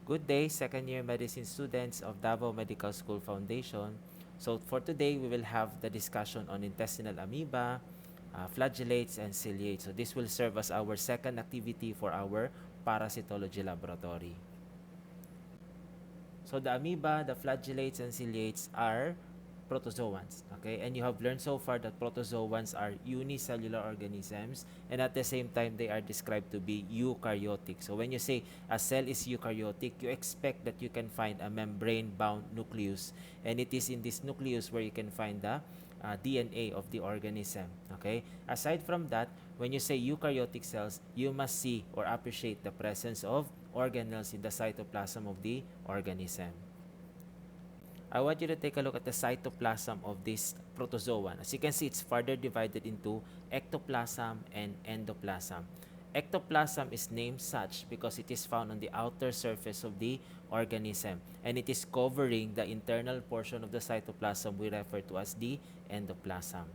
Good day, second-year medicine students of Davao Medical School Foundation. So for today, we will have the discussion on intestinal amoeba, flagellates, and ciliates. So this will serve as our second activity for our parasitology laboratory. So the amoeba, the flagellates, and ciliates are protozoans, okay? And you have learned so far that protozoans are unicellular organisms, and at the same time they are described to be eukaryotic. So when you say a cell is eukaryotic, you expect that you can find a membrane-bound nucleus, and it is in this nucleus where you can find the DNA of the organism, okay? Aside from that, when you say eukaryotic cells, you must see or appreciate the presence of organelles in the cytoplasm of the organism. I want you to take a look at the cytoplasm of this protozoan. As you can see, it's further divided into ectoplasm and endoplasm. Ectoplasm is named such because it is found on the outer surface of the organism, and it is covering the internal portion of the cytoplasm we refer to as the endoplasm.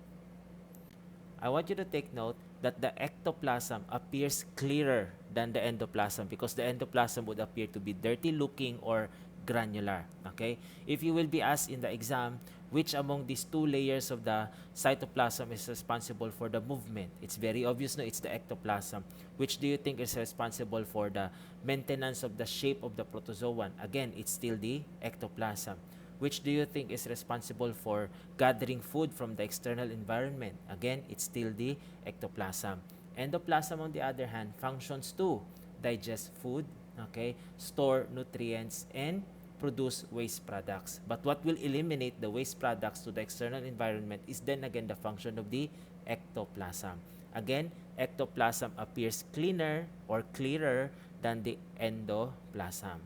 I want you to take note that the ectoplasm appears clearer than the endoplasm because the endoplasm would appear to be dirty looking or granular, okay? If you will be asked in the exam which among these two layers of the cytoplasm is responsible for the movement, it's very obvious, no? It's the ectoplasm. Which do you think is responsible for the maintenance of the shape of the protozoan? Again, it's still the ectoplasm. Which do you think is responsible for gathering food from the external environment? Again, it's still the ectoplasm. Endoplasm, on the other hand, functions to digest food, okay, store nutrients, and produce waste products. But what will eliminate the waste products to the external environment is then again the function of the ectoplasm. Again, ectoplasm appears cleaner or clearer than the endoplasm.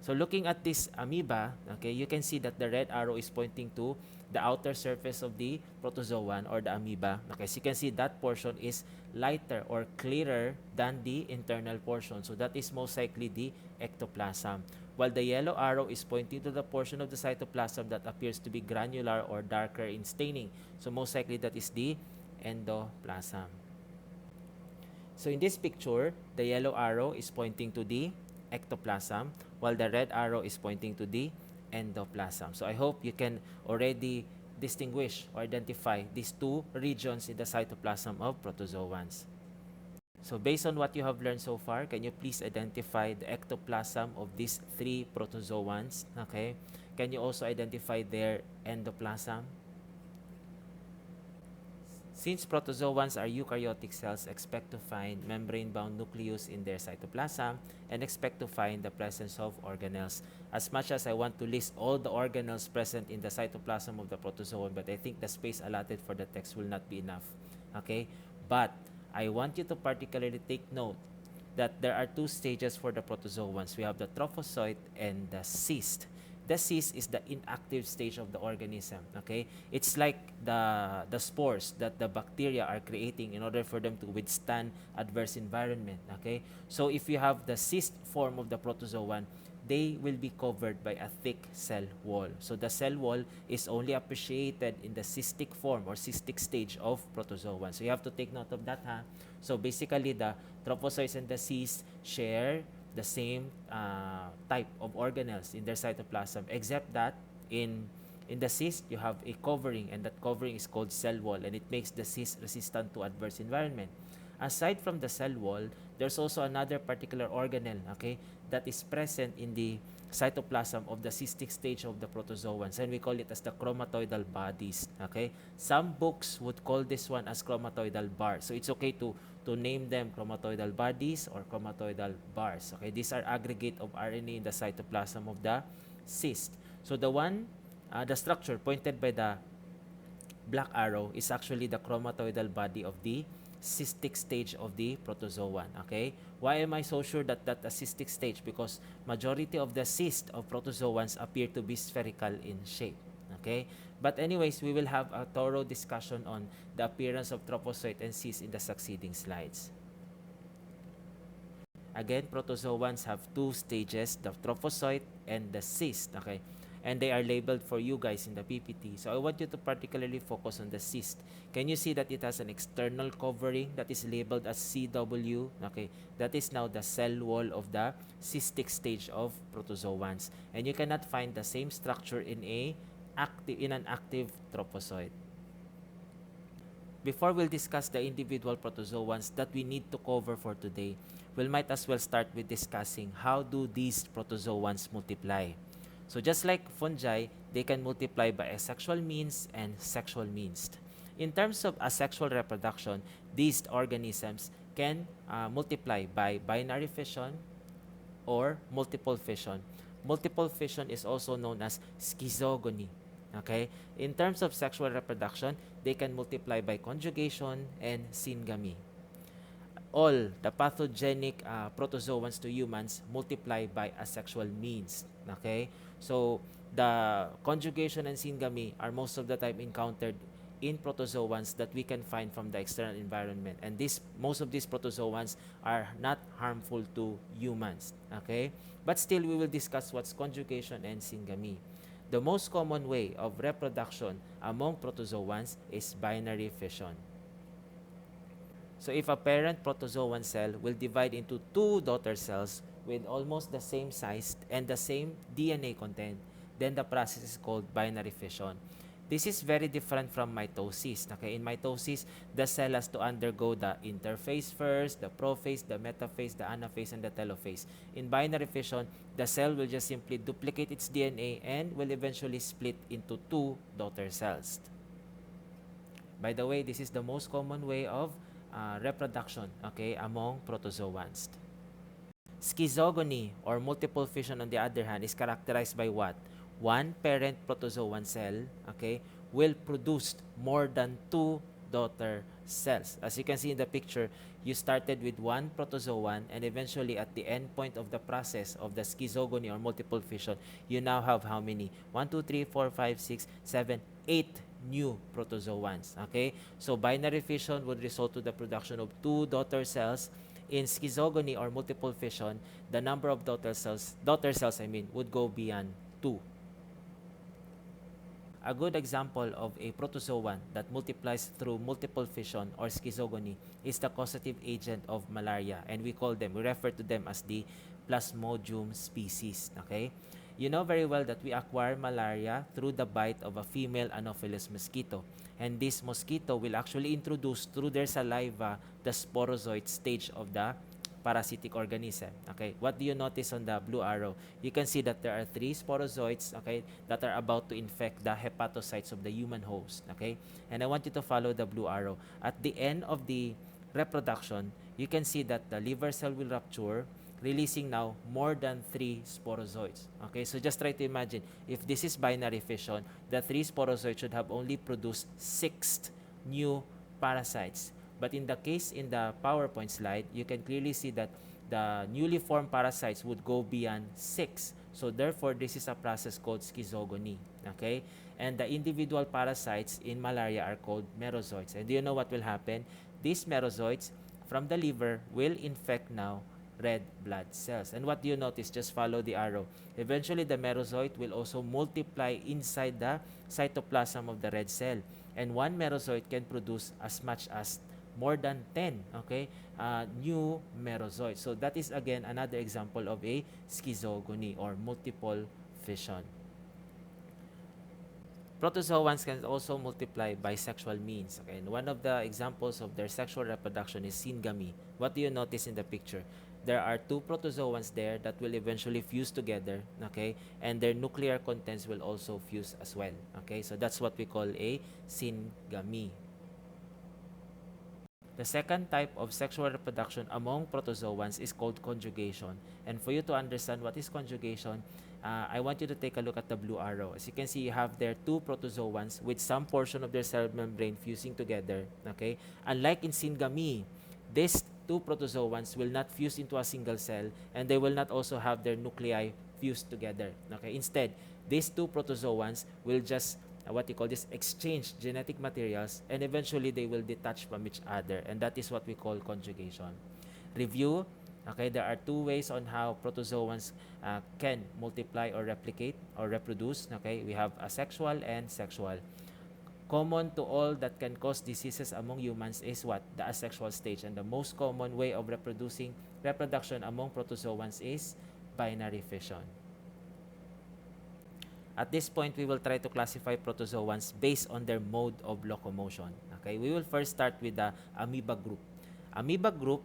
So looking at this amoeba, okay, you can see that the red arrow is pointing to the outer surface of the protozoan or the amoeba. Okay, so you can see that portion is lighter or clearer than the internal portion. So that is most likely the ectoplasm. While the yellow arrow is pointing to the portion of the cytoplasm that appears to be granular or darker in staining. So most likely that is the endoplasm. So in this picture, the yellow arrow is pointing to the ectoplasm, while the red arrow is pointing to the endoplasm. So I hope you can already distinguish or identify these two regions in the cytoplasm of protozoans. So based on what you have learned so far, can you please identify the ectoplasm of these three protozoans? Okay. Can you also identify their endoplasm? Since protozoans are eukaryotic cells, expect to find membrane-bound nucleus in their cytoplasm and expect to find the presence of organelles. As much as I want to list all the organelles present in the cytoplasm of the protozoan, but I think the space allotted for the text will not be enough. Okay? But I want you to particularly take note that there are two stages for the protozoans. We have the trophozoite and the cyst. The cyst is the inactive stage of the organism, okay? It's like the spores that the bacteria are creating in order for them to withstand adverse environment, okay? So if you have the cyst form of the protozoan, they will be covered by a thick cell wall. So the cell wall is only appreciated in the cystic form or cystic stage of protozoan. So you have to take note of that, huh? So basically, the trophozoites and the cysts share the same type of organelles in their cytoplasm, except that in the cyst, you have a covering, and that covering is called cell wall, and it makes the cyst resistant to adverse environment. Aside from the cell wall, there's also another particular organelle, okay, that is present in the cytoplasm of the cystic stage of the protozoans, and we call it as the chromatoidal bodies, okay? Some books would call this one as chromatoidal bars, so it's okay to name them chromatoidal bodies or chromatoidal bars, okay? These are aggregate of RNA in the cytoplasm of the cyst. So the one, the structure pointed by the black arrow is actually the chromatoidal body of the cystic stage of the protozoan, okay? Why am I so sure that a cystic stage? Because majority of the cyst of protozoans appear to be spherical in shape, okay? But anyways, we will have a thorough discussion on the appearance of trophozoite and cyst in the succeeding slides. Again, protozoans have two stages, the trophozoite and the cyst, okay? and they are labeled for you guys in the PPT. So I want you to particularly focus on the cyst. Can you see that it has an external covering that is labeled as CW? Okay, that is now the cell wall of the cystic stage of protozoans. And you cannot find the same structure in an active trophozoite. Before we'll discuss the individual protozoans that we need to cover for today, we might as well start with discussing how do these protozoans multiply. So just like fungi, they can multiply by asexual means and sexual means. In terms of asexual reproduction, these organisms can multiply by binary fission or multiple fission. Multiple fission is also known as schizogony. Okay? In terms of sexual reproduction, they can multiply by conjugation and syngamy. All the pathogenic protozoans to humans multiply by asexual means. Okay? So, the conjugation and syngamy are most of the time encountered in protozoans that we can find from the external environment. And most of these protozoans are not harmful to humans. Okay? But still, we will discuss what's conjugation and syngamy. The most common way of reproduction among protozoans is binary fission. So if a parent protozoan cell will divide into two daughter cells with almost the same size and the same DNA content, then the process is called binary fission. This is very different from mitosis. Okay, in mitosis, the cell has to undergo the interphase first, the prophase, the metaphase, the anaphase, and the telophase. In binary fission, the cell will just simply duplicate its DNA and will eventually split into two daughter cells. By the way, this is the most common way of reproduction, okay, among protozoans. Schizogony or multiple fission, on the other hand, is characterized by what? One parent protozoan cell, okay, will produce more than two daughter cells. As you can see in the picture, you started with one protozoan, and eventually at the end point of the process of the schizogony or multiple fission, you now have how many? 1, 2, 3, 4, 5, 6, 7, 8 new protozoans. Okay, so binary fission would result to the production of two daughter cells. In schizogony or multiple fission, the number of daughter cells would go beyond 2. A good example of a protozoan that multiplies through multiple fission or schizogony is the causative agent of malaria, and we refer to them as the Plasmodium species. Okay? You know very well that we acquire malaria through the bite of a female Anopheles mosquito. And this mosquito will actually introduce through their saliva the sporozoite stage of the parasitic organism. Okay, what do you notice on the blue arrow? You can see that there are 3 sporozoites, okay, that are about to infect the hepatocytes of the human host. Okay, and I want you to follow the blue arrow. At the end of the reproduction, you can see that the liver cell will rupture, releasing now more than 3 sporozoites. Okay, so just try to imagine, if this is binary fission, the 3 sporozoites should have only produced 6 new parasites. But in the case in the PowerPoint slide, you can clearly see that the newly formed parasites would go beyond 6. So therefore, this is a process called schizogony. Okay, and the individual parasites in malaria are called merozoites. And do you know what will happen? These merozoites from the liver will infect now red blood cells. And what do you notice? Just follow the arrow. Eventually, the merozoite will also multiply inside the cytoplasm of the red cell. And one merozoite can produce as much as more than 10, okay, new merozoites. So that is again another example of a schizogony or multiple fission. Protozoans can also multiply by sexual means. Okay, and one of the examples of their sexual reproduction is syngamy. What do you notice in the picture? There are 2 protozoans there that will eventually fuse together, okay, and their nuclear contents will also fuse as well. Okay, so that's what we call a syngamy. The second type of sexual reproduction among protozoans is called conjugation. And for you to understand what is conjugation, I want you to take a look at the blue arrow. As you can see, you have there 2 protozoans with some portion of their cell membrane fusing together. Okay? Unlike in syngamy, these 2 protozoans will not fuse into a single cell, and they will not also have their nuclei fused together. Okay? Instead, these 2 protozoans will just exchange genetic materials, and eventually they will detach from each other, and that is what we call conjugation. Review Okay, there are two ways on how protozoans can multiply or replicate or reproduce. Okay, we have asexual and sexual. Common to all that can cause diseases among humans is what? The asexual stage. And the most common way of reproduction among protozoans is binary fission. At this point, we will try to classify protozoans based on their mode of locomotion. Okay, we will first start with the amoeba group. Amoeba group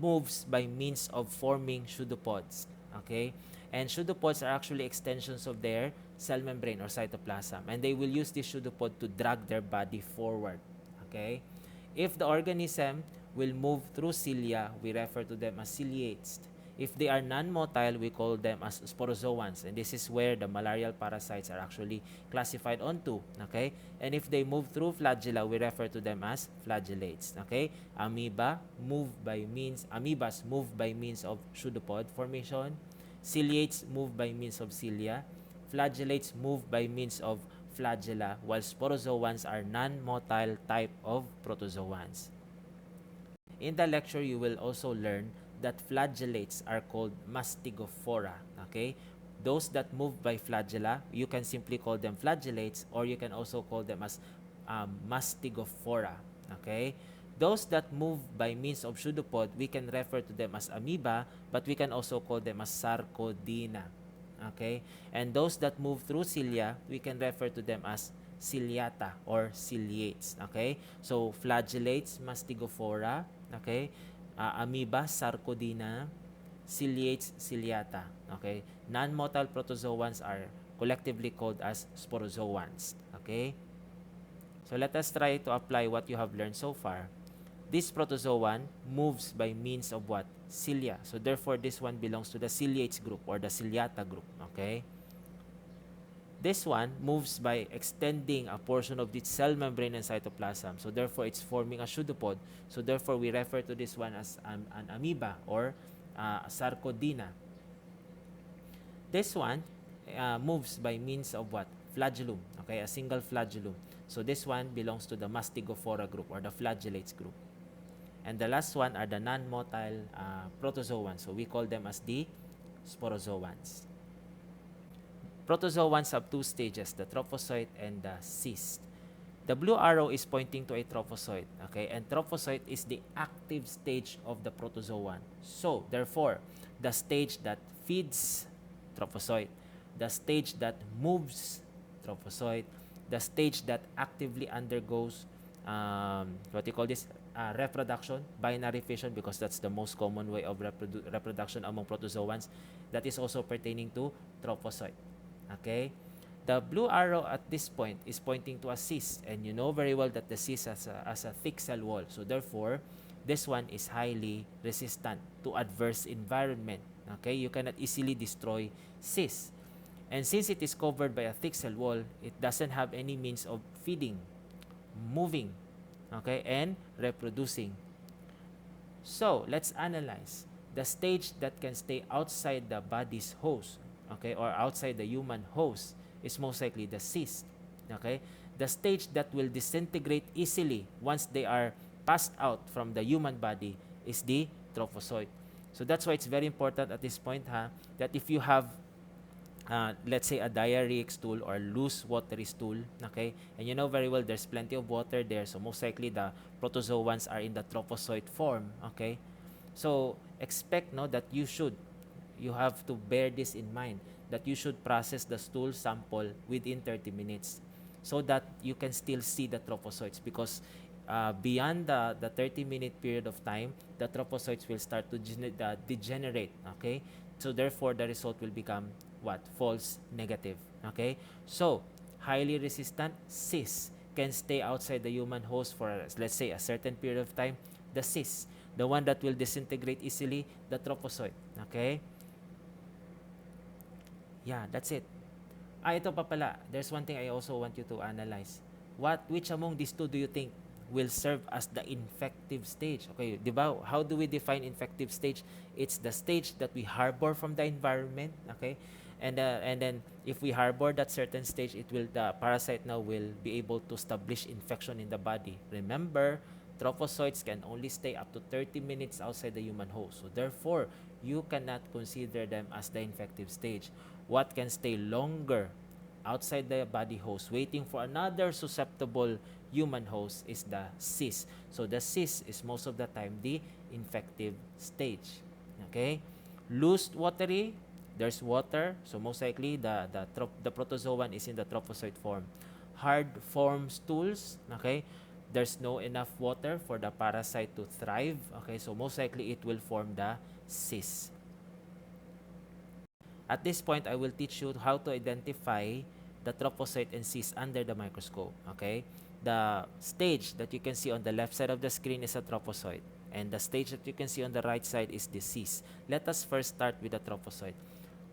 moves by means of forming pseudopods. Okay, and pseudopods are actually extensions of their cell membrane or cytoplasm, and they will use this pseudopod to drag their body forward. Okay, if the organism will move through cilia, we refer to them as ciliates. If they are non-motile, we call them as sporozoans, and this is where the malarial parasites are actually classified onto. Okay, and if they move through flagella, we refer to them as flagellates. Okay, amoebas move by means of pseudopod formation. Ciliates move by means of cilia. Flagellates move by means of flagella, while sporozoans are non-motile type of protozoans. In the lecture, you will also learn that flagellates are called mastigophora. Okay? Those that move by flagella, you can simply call them flagellates, or you can also call them as mastigophora. Okay? Those that move by means of pseudopod, we can refer to them as amoeba, but we can also call them as sarcodina. Okay? And those that move through cilia, we can refer to them as ciliata or ciliates. Okay? So, flagellates, mastigophora. Okay? Amoeba, sarcodina, ciliates, ciliata. Okay? Non-motile protozoans are collectively called as sporozoans. Okay? So, let us try to apply what you have learned so far. This protozoan moves by means of what? Cilia. So, therefore, this one belongs to the ciliates group or the ciliata group. Okay? This one moves by extending a portion of its cell membrane and cytoplasm. So, therefore, it's forming a pseudopod. So, therefore, we refer to this one as an amoeba or sarcodina. This one moves by means of what? Flagellum. Okay, a single flagellum. So, this one belongs to the mastigophora group or the flagellates group. And the last one are the non-motile protozoans. So, we call them as the sporozoans. Protozoans have two stages, the trophozoite and the cyst. The blue arrow is pointing to a trophozoite, okay? And trophozoite is the active stage of the protozoan. So, therefore, the stage that feeds, trophozoite. The stage that moves, trophozoite. The stage that actively undergoes, reproduction, binary fission, because that's the most common way of reproduction among protozoans. That is also pertaining to trophozoite. Okay, the blue arrow at this point is pointing to a cyst, and you know very well that the cyst has a thick cell wall. So therefore, this one is highly resistant to adverse environment. Okay, you cannot easily destroy cyst, and since it is covered by a thick cell wall, it doesn't have any means of feeding, moving, okay, and reproducing. So let's analyze the stage that can stay outside the body's host. Okay, or outside the human host is most likely the cyst. Okay, the stage that will disintegrate easily once they are passed out from the human body is the trophozoite. So that's why it's very important at this point, that if you have let's say a diarrheic stool or loose watery stool, okay, and you know very well there's plenty of water there, so most likely the protozoans are in the trophozoite form. Okay, so expect that you have to bear this in mind, that you should process the stool sample within 30 minutes so that you can still see the trophozoites, because beyond the 30-minute period of time, the trophozoites will start to degenerate. Okay, so therefore the result will become what? False negative. Okay, so highly resistant cysts can stay outside the human host for, let's say, a certain period of time. The cyst, the one that will disintegrate easily, the trophozoite. Okay, yeah, that's it. Ito pa pala. There's one thing I also want you to analyze. Which among these two do you think will serve as the infective stage? Okay, di ba? How do we define infective stage? It's the stage that we harbor from the environment. Okay, and then if we harbor that certain stage, the parasite now will be able to establish infection in the body. Remember, trophozoites can only stay up to 30 minutes outside the human host. So therefore, you cannot consider them as the infective stage. What can stay longer outside the body host waiting for another susceptible human host is the cyst. So the cyst is most of the time the infective stage. Okay? Loose watery, there's water, so most likely the protozoan is in the trophozoite form. Hard form stools, okay? There's no enough water for the parasite to thrive, okay? So most likely it will form the cyst. At this point, I will teach you how to identify the trophozoite and cyst under the microscope, okay? The stage that you can see on the left side of the screen is a trophozoite, and the stage that you can see on the right side is the cyst. Let us first start with the trophozoite.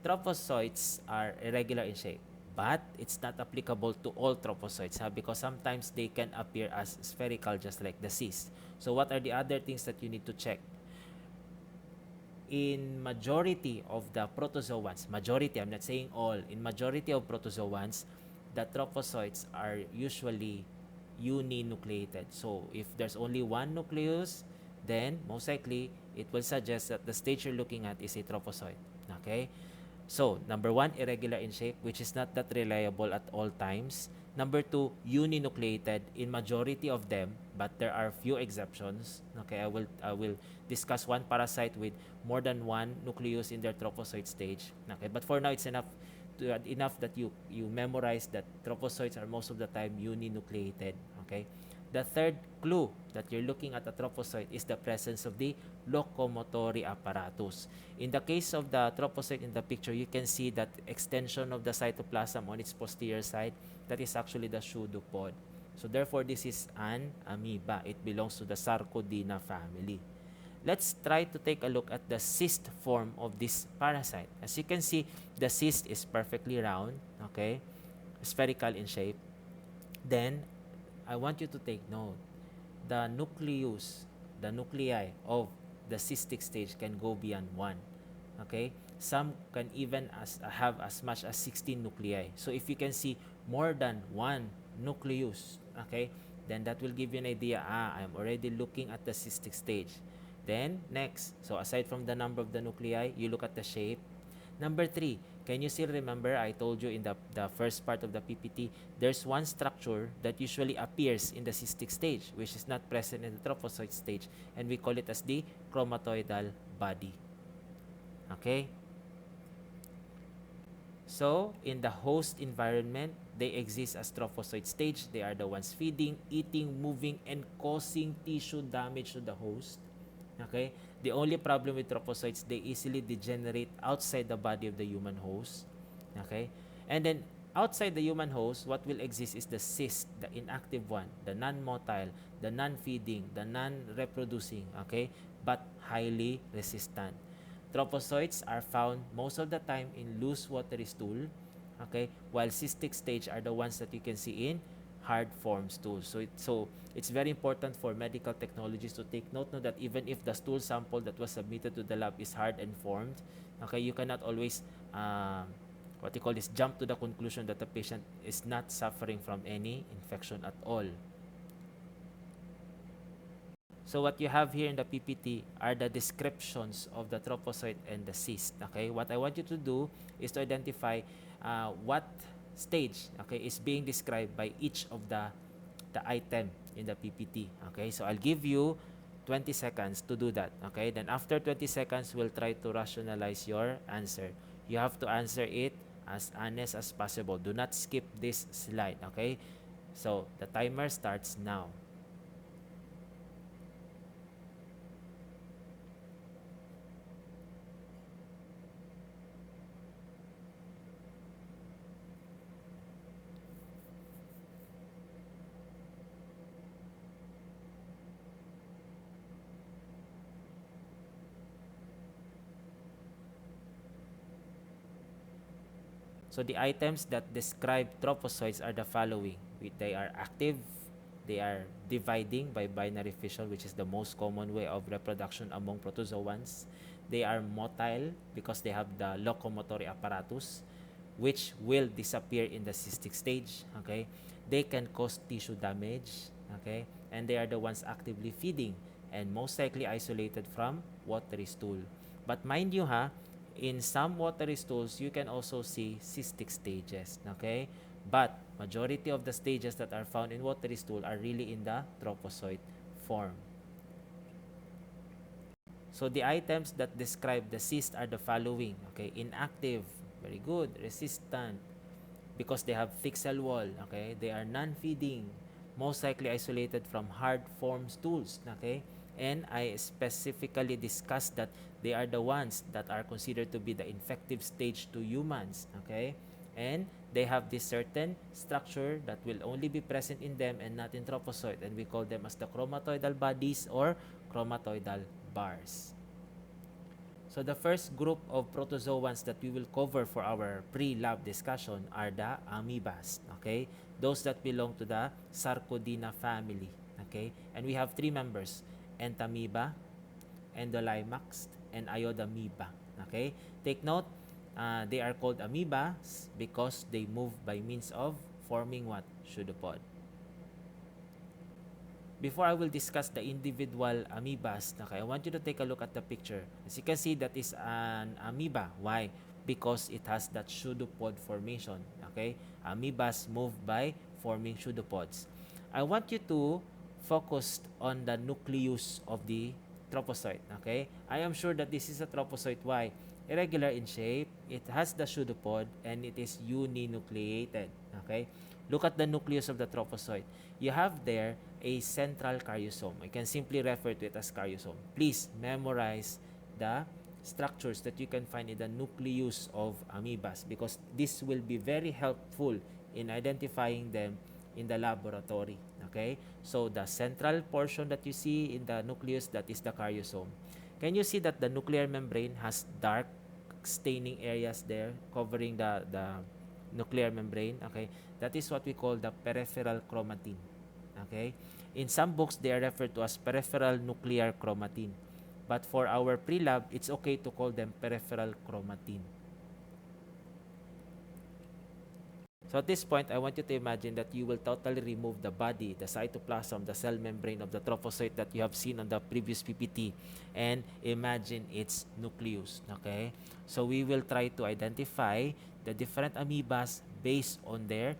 Trophozoites are irregular in shape, but it's not applicable to all trophozoites because sometimes they can appear as spherical just like the cyst. So what are the other things that you need to check? In majority of the protozoans, majority, I'm not saying all, in majority of protozoans, the trophozoites are usually uninucleated. So if there's only one nucleus, then most likely it will suggest that the stage you're looking at is a trophozoite. Okay? So, number one, irregular in shape, which is not that reliable at all times. Number two, uninucleated in majority of them, but there are few exceptions. Okay, I will discuss one parasite with more than one nucleus in their trophozoite stage. Okay, but for now it's enough that you memorize that trophozoites are most of the time uninucleated. Okay. The third clue that you're looking at a trophozoite is the presence of the locomotory apparatus. In the case of the trophozoite in the picture, you can see that extension of the cytoplasm on its posterior side. That is actually the pseudopod. So therefore, this is an amoeba. It belongs to the Sarcodina family. Let's try to take a look at the cyst form of this parasite. As you can see, the cyst is perfectly round, okay, spherical in shape. Then, I want you to take note. The nucleus, the nuclei of the cystic stage can go beyond 1. Okay? Some can even have as much as 16 nuclei. So if you can see more than 1 nucleus, okay, then that will give you an idea, I'm already looking at the cystic stage. Then, next, so aside from the number of the nuclei, you look at the shape. Number 3, can you still remember I told you in the first part of the PPT, there's one structure that usually appears in the cystic stage, which is not present in the trophozoite stage, and we call it as the chromatoidal body. Okay? So, in the host environment, they exist as trophozoite stage. They are the ones feeding, eating, moving, and causing tissue damage to the host. Okay? The only problem with trophozoites, they easily degenerate outside the body of the human host. Okay? And then, outside the human host, what will exist is the cyst, the inactive one, the non-motile, the non-feeding, the non-reproducing, okay? But highly resistant. Trophozoites are found most of the time in loose watery stool, okay? While cystic stage are the ones that you can see in hard form stool. So it's very important for medical technologists to take note that even if the stool sample that was submitted to the lab is hard and formed, okay, you cannot always what you call this, jump to the conclusion that the patient is not suffering from any infection at all. So what you have here in the PPT are the descriptions of the trophozoite and the cyst. Okay, what I want you to do is to identify what stage, okay, is being described by each of the item in the PPT. Okay, so I'll give you 20 seconds to do that. Okay, then after 20 seconds, we'll try to rationalize your answer. You have to answer it as honest as possible. Do not skip this slide. Okay, so the timer starts now. So the items that describe trophozoites are the following. They are active, they are dividing by binary fission, which is the most common way of reproduction among protozoans. They are motile because they have the locomotory apparatus, which will disappear in the cystic stage. Okay, they can cause tissue damage. Okay, and they are the ones actively feeding and most likely isolated from watery stool. But mind you ha, in some watery stools, you can also see cystic stages. Okay? But majority of the stages that are found in watery stool are really in the trophozoite form. So the items that describe the cyst are the following. Okay? Inactive, very good, resistant, because they have thick cell wall. Okay? They are non-feeding, most likely isolated from hard form stools. Okay? And I specifically discussed that they are the ones that are considered to be the infective stage to humans. Okay? And they have this certain structure that will only be present in them and not in trophozoite, and we call them as the chromatoidal bodies or chromatoidal bars. So the first group of protozoans that we will cover for our pre-lab discussion are the amoebas, okay? Those that belong to the Sarcodina family, okay? And we have three members: Entamoeba, Endolimax, and Iodamoeba, okay? Take note, they are called amoebas because they move by means of forming what? Pseudopod. Before I will discuss the individual amoebas, okay, I want you to take a look at the picture. As you can see, that is an amoeba. Why? Because it has that pseudopod formation. Okay? Amoebas move by forming pseudopods. I want you to focus on the nucleus of the trophozoite. Okay? I am sure that this is a trophozoite. Why? Irregular in shape, it has the pseudopod, and it is uninucleated. Okay? Look at the nucleus of the trophozoite. You have there a central caryosome. I can simply refer to it as caryosome. Please memorize the structures that you can find in the nucleus of amoebas, because this will be very helpful in identifying them in the laboratory. Okay? So the central portion that you see in the nucleus, that is the caryosome. Can you see that the nuclear membrane has dark staining areas there covering the nuclear membrane? Okay, that is what we call the peripheral chromatin. Okay, in some books they are referred to as peripheral nuclear chromatin, but for our pre-lab it's okay to call them peripheral chromatin. So at this point, I want you to imagine that you will totally remove the body, the cytoplasm, the cell membrane of the trophozoite that you have seen on the previous PPT, and imagine its nucleus. Okay? So we will try to identify the different amoebas based on their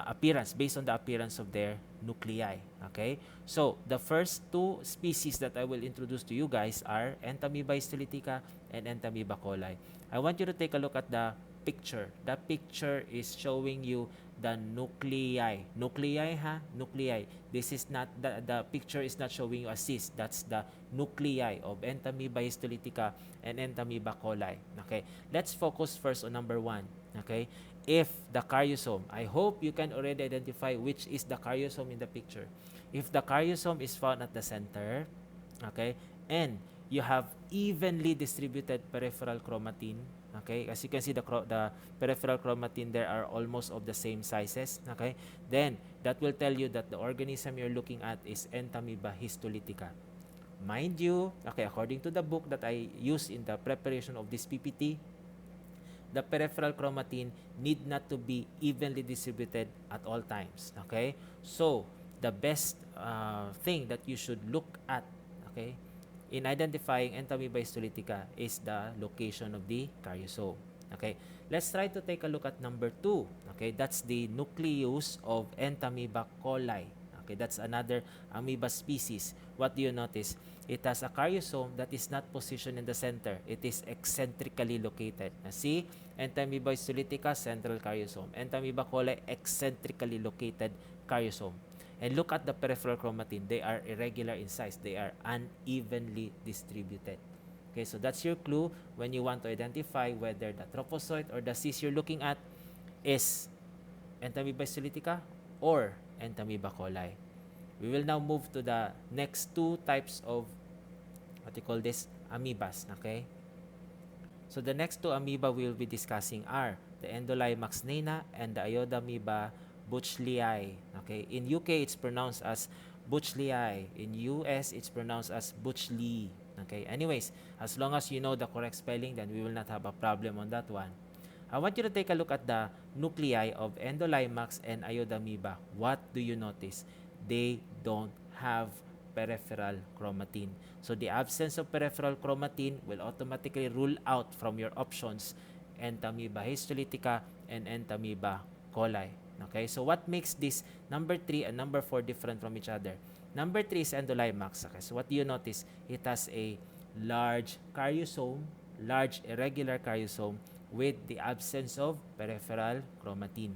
appearance, based on the appearance of their nuclei. Okay? So the first two species that I will introduce to you guys are Entomybahistolitika and Entomybah. I want you to take a look at the picture. The picture is showing you the nuclei. Nuclei, ha? Nuclei. This is not, the picture is not showing you a cyst. That's the nuclei of Entomybahistolitika and Entomybah. Okay. Let's focus first on number one. Okay. If the caryosome, I hope you can already identify which is the caryosome in the picture. If the caryosome is found at the center, okay, and you have evenly distributed peripheral chromatin. Okay, as you can see, the peripheral chromatin there are almost of the same sizes. Okay, then that will tell you that the organism you're looking at is Entomybahistolitika. Mind you, okay, according to the book that I used in the preparation of this PPT, the peripheral chromatin need not to be evenly distributed at all times. Okay, so the best thing that you should look at, okay, in identifying Entomybahistolitika is the location of the caryosome. Okay, let's try to take a look at number 2. Okay, that's the nucleus of Entomybah. Okay, that's another amoeba species. What do you notice? It has a caryosome that is not positioned in the center. It is eccentrically located. Now, see, Entomybahistolitika, central caryosome. Entomybah eccentrically located caryosome. And look at the peripheral chromatin. They are irregular in size. They are unevenly distributed. Okay, so that's your clue when you want to identify whether the trophozoite or the cyst you're looking at is Entomybahistolitika or Entomybah. We will now move to the next two types of what you call this, amoebas. Okay, so the next two amoeba we will be discussing are the Endolimax and the Iodamoeba Buchlei. Okay, in UK it's pronounced as Buchlei. In US it's pronounced as Buchlei. Okay, anyways, as long as you know the correct spelling, then we will not have a problem on that one. I want you to take a look at the nuclei of Endolimax and Iodamoeba. What do you notice? They don't have peripheral chromatin. So the absence of peripheral chromatin will automatically rule out from your options Entomybahistolitika and Entomoeba coli. Okay, so what makes this number 3 and number 4 different from each other? Number 3 is Endolimax. Okay, so what do you notice? It has a large caryosome, large irregular caryosome with the absence of peripheral chromatin.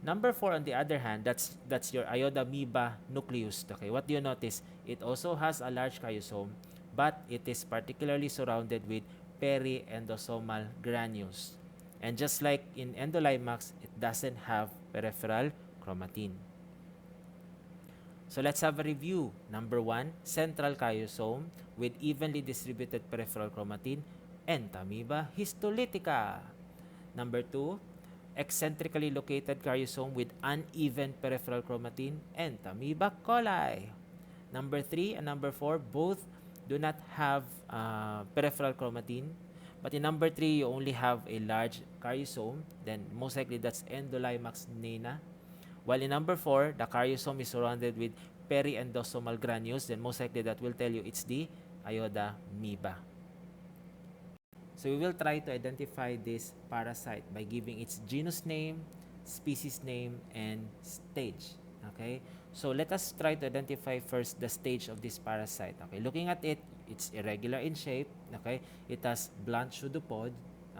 Number 4, on the other hand, that's your Iodamoeba nucleus. Okay, what do you notice? It also has a large caryosome, but it is particularly surrounded with periendosomal granules. And just like in Endolimax, it doesn't have peripheral chromatin. So let's have a review. Number 1, central caryosome with evenly distributed peripheral chromatin, Entomybahistolitika. Number 2, eccentrically located caryosome with uneven peripheral chromatin, Entomoeba coli. Number 3 and number 4 both do not have peripheral chromatin, but in number 3 you only have a large caryosome, then most likely that's Endolimax nana. While in number 4, the caryosome is surrounded with periendosomal granules, then most likely that will tell you it's the Iodamoeba. So we will try to identify this parasite by giving its genus name, species name, and stage. Okay? So let us try to identify first the stage of this parasite. Okay? Looking at it, it's irregular in shape. Okay? It has blunt pseudopod.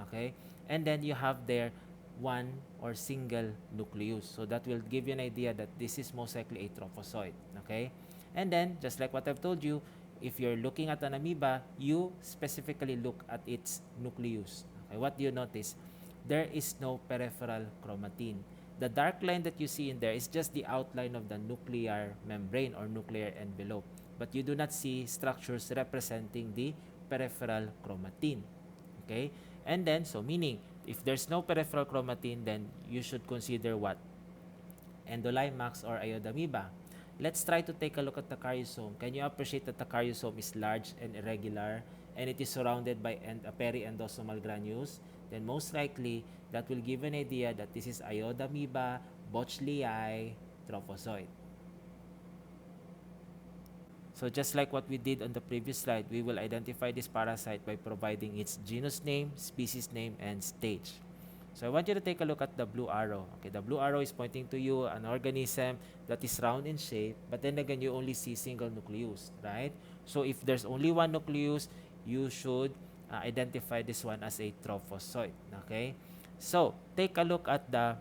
Okay? And then you have there one or single nucleus. So that will give you an idea that this is most likely a trophozoite. Okay? And then, just like what I've told you, if you're looking at an amoeba, you specifically look at its nucleus. Okay? What do you notice? There is no peripheral chromatin. The dark line that you see in there is just the outline of the nuclear membrane or nuclear envelope. But you do not see structures representing the peripheral chromatin. Okay? And then, so meaning, if there's no peripheral chromatin, then you should consider what? Endolimax or Iodamoeba. Let's try to take a look at the caryosome. Can you appreciate that the caryosome is large and irregular and it is surrounded by periendosomal granules? Then most likely, that will give an idea that this is Iodamoeba bochlei trophozoite. So just like what we did on the previous slide, we will identify this parasite by providing its genus name, species name, and stage. So I want you to take a look at the blue arrow. Okay, the blue arrow is pointing to you an organism that is round in shape, but then again, you only see single nucleus, right? So if there's only one nucleus, you should identify this one as a trophozoite. Okay, so take a look at the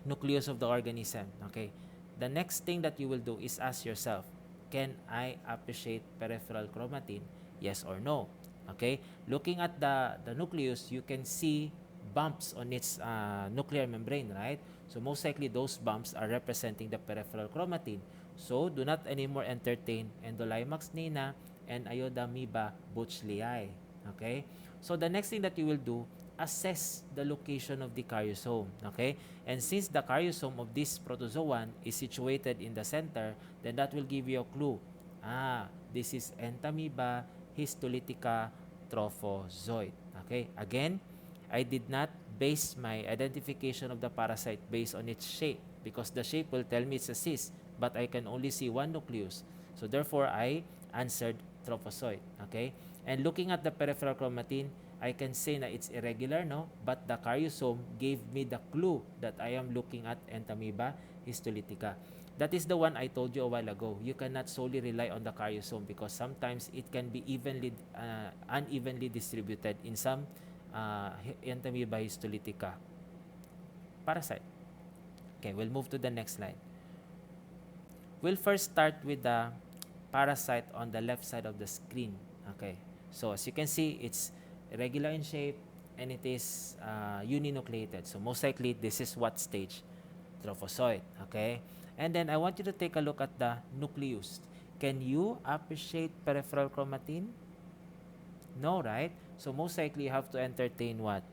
nucleus of the organism. Okay, the next thing that you will do is ask yourself, can I appreciate peripheral chromatin? Yes or no? Okay, looking at the nucleus, you can see bumps on its nuclear membrane, right? So most likely those bumps are representing the peripheral chromatin. So do not anymore entertain Endolimax nana and Iodamoeba bochlei. Okay? So the next thing that you will do, assess the location of the caryosome. Okay? And since the caryosome of this protozoan is situated in the center, then that will give you a clue. This is Entomybahistolitika trophozoite. Okay? Again, I did not base my identification of the parasite based on its shape because the shape will tell me it's a cyst, but I can only see one nucleus. So therefore, I answered trophozoite. Okay? And looking at the peripheral chromatin, I can say that it's irregular, no? But the caryosome gave me the clue that I am looking at Entomybahistolitika. That is the one I told you a while ago. You cannot solely rely on the caryosome because sometimes it can be unevenly distributed in some Entomybahistolitika parasite. Okay, we'll move to the next slide. We'll first start with the parasite on the left side of the screen. Okay, so as you can see, it's irregular in shape and it is uninucleated. So most likely, this is what stage? Trophozoite. Okay, and then I want you to take a look at the nucleus. Can you appreciate peripheral chromatin? No, right? So most likely, you have to entertain what?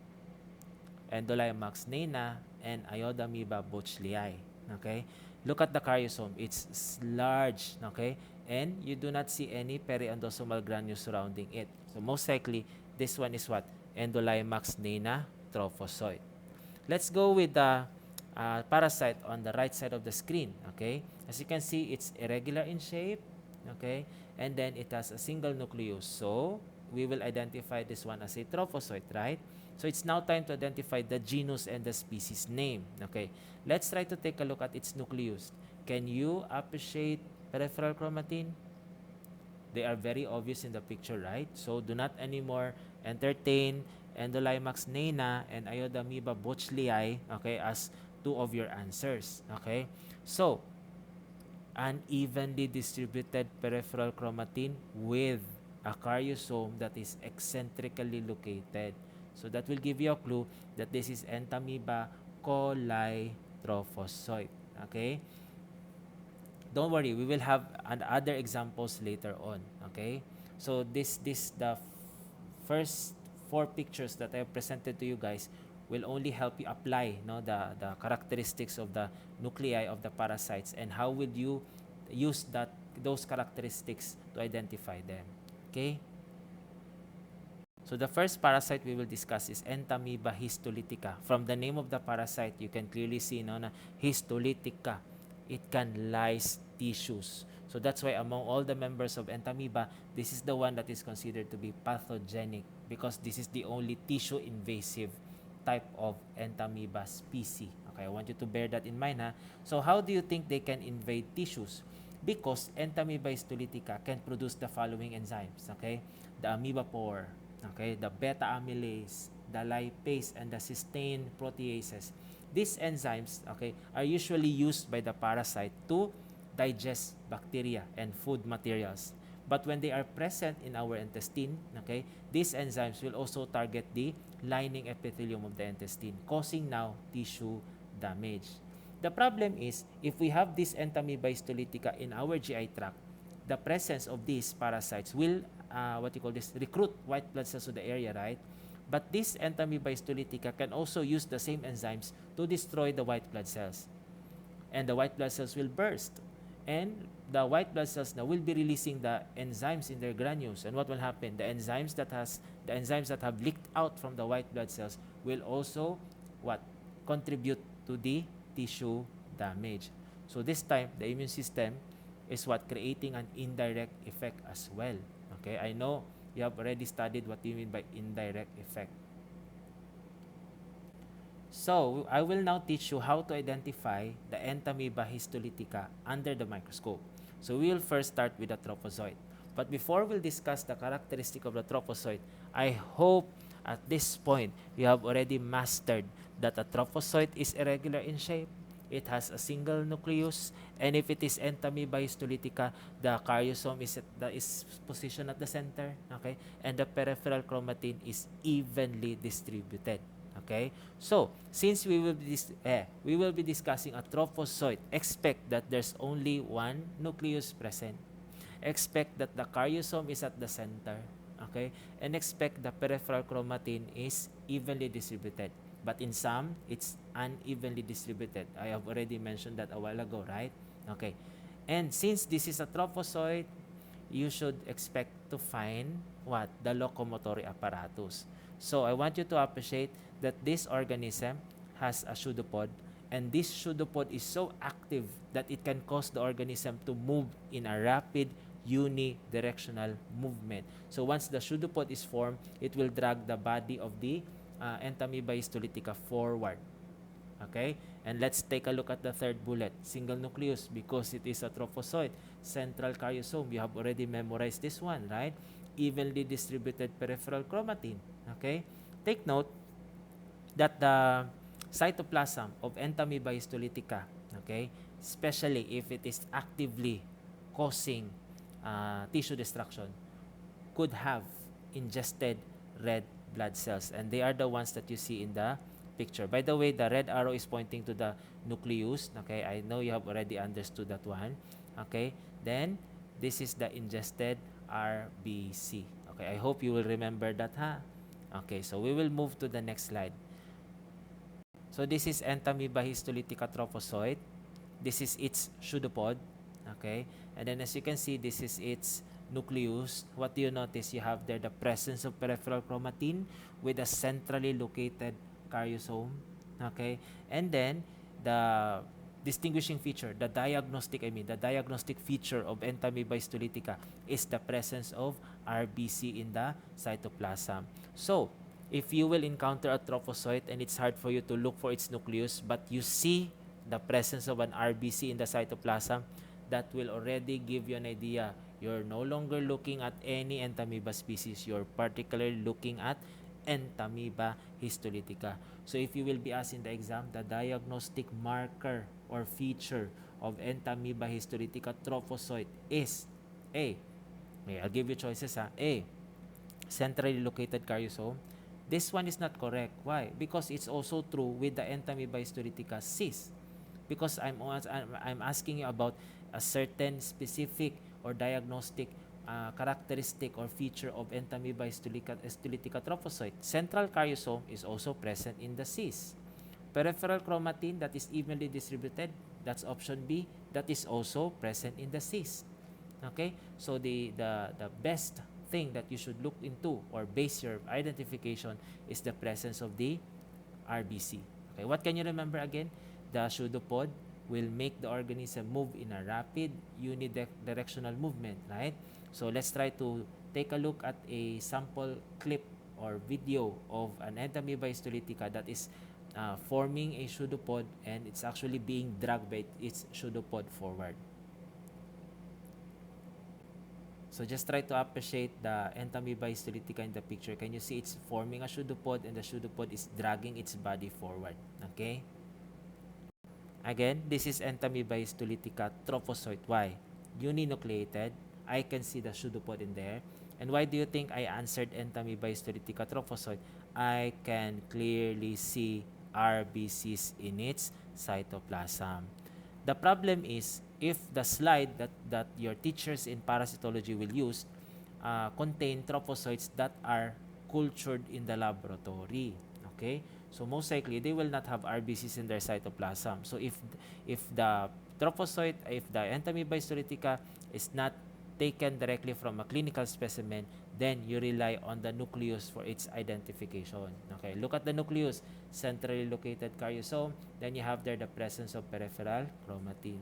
Endolimax nana and Iodamoeba bochlei. Okay, look at the caryosome. It's large. Okay, and you do not see any periendosomal granules surrounding it. So most likely, this one is what? Endolimax nana trophozoite. Let's go with the parasite on the right side of the screen. Okay, as you can see, it's irregular in shape. Okay, and then it has a single nucleus. So we will identify this one as a trophozoite, right? So it's now time to identify the genus and the species name. Okay, let's try to take a look at its nucleus. Can you appreciate peripheral chromatin? They are very obvious in the picture, right? So do not anymore entertain Endolimax nana and Iodamoeba bochlei, okay, as two of your answers. Okay, so unevenly distributed peripheral chromatin with a caryosome that is eccentrically located. So that will give you a clue that this is Entamoeba coli trophozoite. Okay, don't worry, we will have other examples later on. Okay, so this the first four pictures that I have presented to you guys will only help you apply the characteristics of the nuclei of the parasites and how would you use those characteristics to identify them. Okay, so the first parasite we will discuss is Entomybahistolitika. From the name of the parasite, you can clearly see na histolitika. It can lyse tissues. So that's why among all the members of Entamoeba, this is the one that is considered to be pathogenic because this is the only tissue invasive type of Entamoeba species. Okay, I want you to bear that in mind. So how do you think they can invade tissues? Because Entomybahistolitika can produce the following enzymes. Okay, the amoeba pore, okay, the beta amylase, the lipase, and the cysteine proteases. These enzymes, okay, are usually used by the parasite to digest bacteria and food materials. But when they are present in our intestine, okay, these enzymes will also target the lining epithelium of the intestine, causing now tissue damage. The problem is, if we have this Entomybahistolitika in our GI tract, the presence of these parasites will, recruit white blood cells to the area, right? But this Entomybahistolitika can also use the same enzymes to destroy the white blood cells. And the white blood cells will burst. And the white blood cells now will be releasing the enzymes in their granules. And what will happen? The enzymes that have leaked out from the white blood cells will also contribute to the tissue damage. So this time, the immune system is creating an indirect effect as well. Okay, I know you have already studied what you mean by indirect effect. So, I will now teach you how to identify the Entomybahistolitika under the microscope. So, we will first start with the trophozoite. But before we'll discuss the characteristic of the trophozoite, I hope at this point you have already mastered that a trophozoite is irregular in shape. It has a single nucleus, and if it is Entomybahistolitika, the caryosome is positioned at the center, okay, and the peripheral chromatin is evenly distributed. Okay, so since we will be discussing a trophozoite, expect that there's only one nucleus present. Expect that the caryosome is at the center, okay, and expect the peripheral chromatin is evenly distributed. But in some, it's unevenly distributed. I have already mentioned that a while ago, right? Okay. And since this is a trophozoite, you should expect to find the locomotory apparatus. So I want you to appreciate that this organism has a pseudopod, and this pseudopod is so active that it can cause the organism to move in a rapid unidirectional movement. So once the pseudopod is formed, it will drag the body of the Entomybahistolitika forward. Okay? And let's take a look at the third bullet. Single nucleus, because it is a trophozoite. Central caryosome, you have already memorized this one, right? Evenly distributed peripheral chromatin. Okay? Take note that the cytoplasm of Entomybahistolitika, okay, especially if it is actively causing tissue destruction, could have ingested red blood cells, and they are the ones that you see in the picture. By the way, the red arrow is pointing to the nucleus. Okay, I know you have already understood that one. Okay, then this is the ingested RBC. Okay, I hope you will remember that, Okay, so we will move to the next slide. So this is Entomybahistolitika trophozoite. This is its pseudopod. Okay, and then as you can see, this is its nucleus. What do you notice? You have there the presence of peripheral chromatin with a centrally located caryosome. Okay, and then the distinguishing feature, the diagnostic feature of Entomybahistolitika is the presence of RBC in the cytoplasm. So, if you will encounter a trophozoite and it's hard for you to look for its nucleus, but you see the presence of an RBC in the cytoplasm, that will already give you an idea. You're no longer looking at any Entamoeba species. You're particularly looking at Entomybahistolitika. So if you will be asked in the exam, the diagnostic marker or feature of Entomybahistolitika trophozoite is A. Okay, I'll give you choices. A. Centrally located caryosome. This one is not correct. Why? Because it's also true with the Entomybahistolitika cyst. Because I'm asking you about a certain specific or diagnostic characteristic or feature of Entomybahistolitika trophozoite. Central caryosome is also present in the cyst. Peripheral chromatin that is evenly distributed, that's option B, that is also present in the cyst. Okay? So the best thing that you should look into or base your identification is the presence of the RBC. Okay, what can you remember again? The pseudopod will make the organism move in a rapid unidirectional movement, right? So let's try to take a look at a sample clip or video of an Entomybahistolitika that is forming a pseudopod, and it's actually being dragged by its pseudopod forward. So just try to appreciate the Entomybahistolitika in the picture. Can you see it's forming a pseudopod and the pseudopod is dragging its body forward? Okay? Again, this is Entomybahistolitika trophozoite. Why? Uninucleated. I can see the pseudopod in there. And why do you think I answered Entomybahistolitika trophozoite? I can clearly see RBCs in its cytoplasm. The problem is, if the slide that your teachers in parasitology will use contain trophozoites that are cultured in the laboratory. Okay? So most likely, they will not have RBCs in their cytoplasm. So if the trophozoite, if the Entomybahistolitika is not taken directly from a clinical specimen, then you rely on the nucleus for its identification. Okay, look at the nucleus, centrally located caryosome. Then you have there the presence of peripheral chromatin.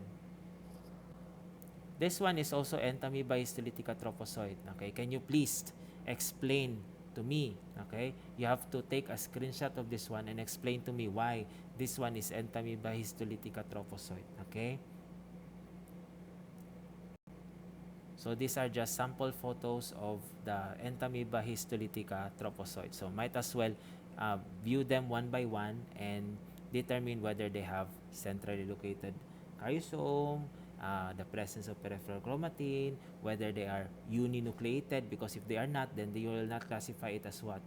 This one is also Entomybahistolitika trophozoite. Okay, can you please explain to me? Okay, you have to take a screenshot of this one and explain to me why this one is Entomybahistolitika trophozoite. Okay. So these are just sample photos of the Entomybahistolitika trophozoite. So might as well view them one by one and determine whether they have centrally located caryosome, the presence of peripheral chromatin, whether they are uninucleated, because if they are not, then you will not classify it as what?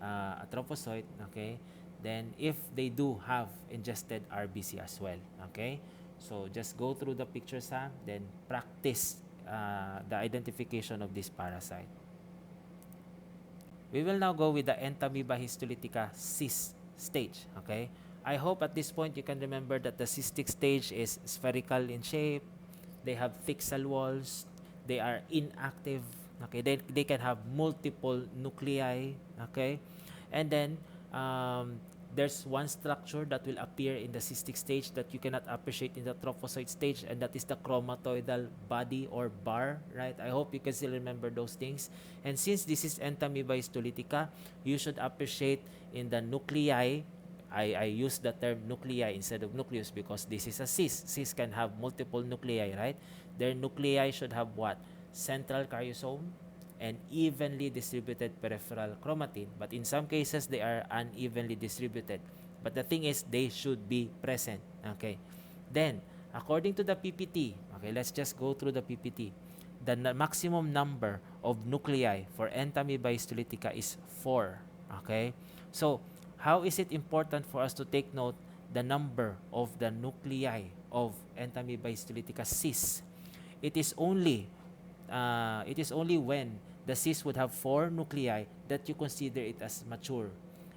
A trophozoite, okay? Then if they do have ingested RBC as well, okay? So just go through the pictures, then practice the identification of this parasite. We will now go with the Entomybahistolitika cyst stage, okay? I hope at this point you can remember that the cystic stage is spherical in shape. They have thick cell walls. They are inactive. Okay, they can have multiple nuclei. Okay, and then there's one structure that will appear in the cystic stage that you cannot appreciate in the trophozoite stage, and that is the chromatoidal body or bar, right? I hope you can still remember those things. And since this is Entomybahistolitika, you should appreciate in the nuclei. I use the term nuclei instead of nucleus because this is a cyst. Cyst can have multiple nuclei, right? Their nuclei should have what? Central caryosome and evenly distributed peripheral chromatin. But in some cases, they are unevenly distributed. But the thing is, they should be present. Okay. Then, according to the PPT, okay, let's just go through the PPT. The maximum number of nuclei for Entomybahistolitika is 4. Okay. So, how is it important for us to take note the number of the nuclei of Entomybahistolitika cyst? It is only when the cyst would have 4 nuclei that you consider it as mature,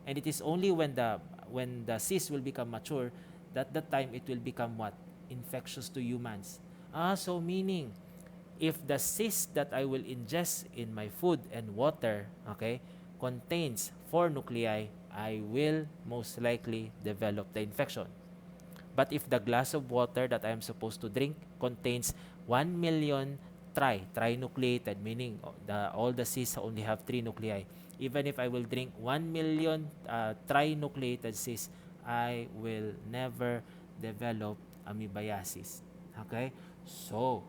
and it is only when the cyst will become mature that the time it will become what? Infectious to humans. So meaning, if the cyst that I will ingest in my food and water, okay, contains 4 nuclei, I will most likely develop the infection. But if the glass of water that I am supposed to drink contains 1 million trinucleated, meaning all the cysts only have 3 nuclei, even if I will drink 1 million trinucleated cysts, I will never develop amoebiasis. Okay? So,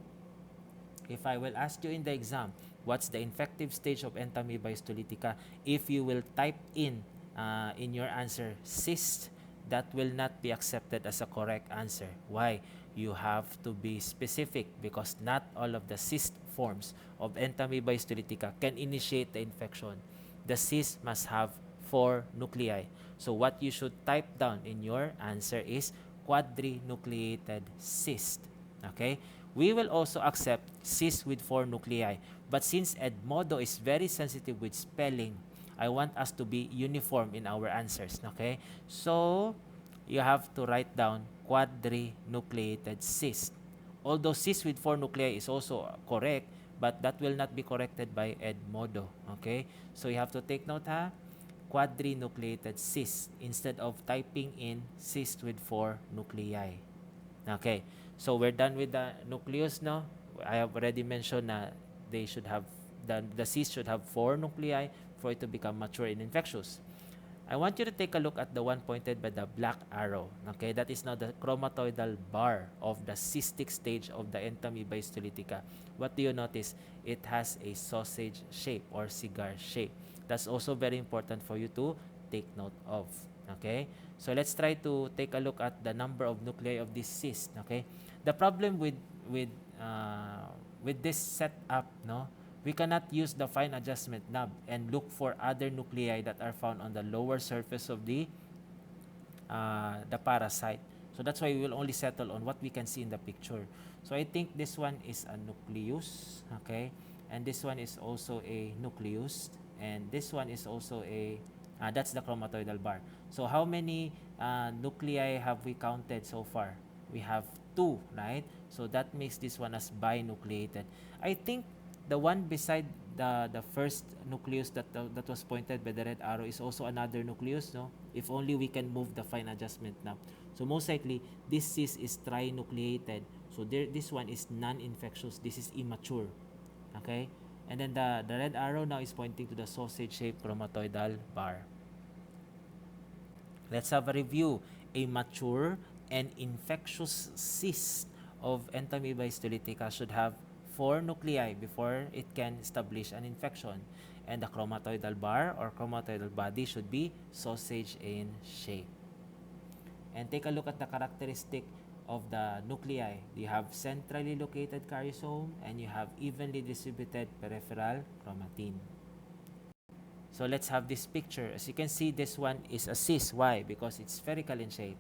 if I will ask you in the exam, what's the infective stage of Entomybahistolitika? If you will type in your answer cyst, that will not be accepted as a correct answer. Why? You have to be specific because not all of the cyst forms of Entomybahistolitika can initiate the infection. The cyst must have 4 nuclei. So what you should type down in your answer is quadrinucleated cyst. Okay? We will also accept cyst with 4 nuclei. But since Edmodo is very sensitive with spelling, I want us to be uniform in our answers. Okay? So, you have to write down quadrinucleated cyst. Although cyst with 4 nuclei is also correct, but that will not be corrected by Edmodo. Okay? So, you have to take note, ha? Quadrinucleated cyst instead of typing in cyst with 4 nuclei. Okay. So, we're done with the nucleus, no? I have already mentioned that they should have, the cyst should have 4 nuclei for it to become mature and infectious. I want you to take a look at the one pointed by the black arrow. Okay, that is now the chromatoidal bar of the cystic stage of the Entomybahistolitika. What do you notice? It has a sausage shape or cigar shape. That's also very important for you to take note of. Okay, so let's try to take a look at the number of nuclei of this cyst. Okay, the problem with this setup, no, we cannot use the fine adjustment knob and look for other nuclei that are found on the lower surface of the parasite. So that's why we will only settle on what we can see in the picture. So I think this one is a nucleus, okay, and this one is also a nucleus, and this one is also a that's the chromatoidal bar. So how many nuclei have we counted so far? We have 2, right? So that makes this one as binucleated. I think the one beside the first nucleus that was pointed by the red arrow is also another nucleus, no? If only we can move the fine adjustment knob. So most likely this cyst is trinucleated. So this one is non-infectious. This is immature. Okay? And then the red arrow now is pointing to the sausage-shaped chromatoidal bar. Let's have a review. A mature and infectious cyst of Entomybahistolitika should have 4 nuclei before it can establish an infection. And the chromatoidal bar or chromatoidal body should be sausage in shape. And take a look at the characteristic of the nuclei. You have centrally located karyosome and you have evenly distributed peripheral chromatin. So let's have this picture. As you can see, this one is a cyst. Why? Because it's spherical in shape.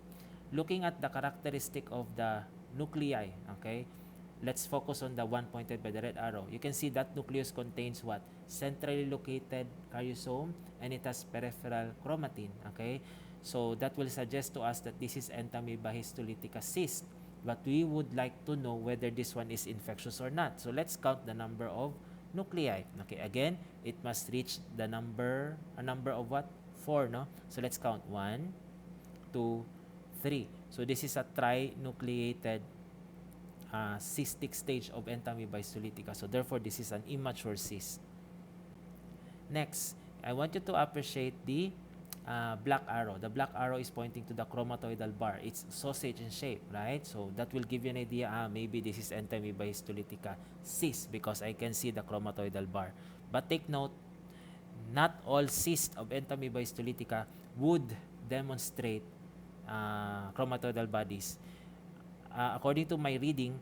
Looking at the characteristic of the nuclei, okay, let's focus on the one pointed by the red arrow. You can see that nucleus contains what? Centrally located karyosome and it has peripheral chromatin, okay? So that will suggest to us that this is Entomybahistolitika cyst. But we would like to know whether this one is infectious or not. So let's count the number of nuclei. Okay, again, it must reach a number of what? 4, no? So let's count 1, 2, 3. So this is a trinucleated cystic stage of Entomybahistolitika. So therefore, this is an immature cyst. Next, I want you to appreciate the black arrow. The black arrow is pointing to the chromatoidal bar. It's sausage in shape, right? So that will give you an idea, maybe this is Entomybahistolitika cyst because I can see the chromatoidal bar. But take note, not all cysts of Entomybahistolitika would demonstrate chromatoidal bodies. According to my reading,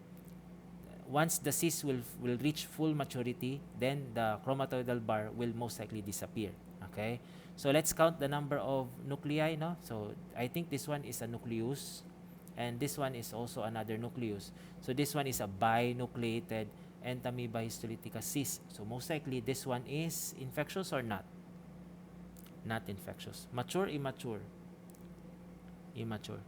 once the cyst will reach full maturity, then the chromatoidal bar will most likely disappear. Okay? So let's count the number of nuclei, no? So I think this one is a nucleus and this one is also another nucleus. So this one is a binucleated Entomybahistolitika cyst. So most likely this one is infectious or not? Not infectious. Mature, immature? Immature.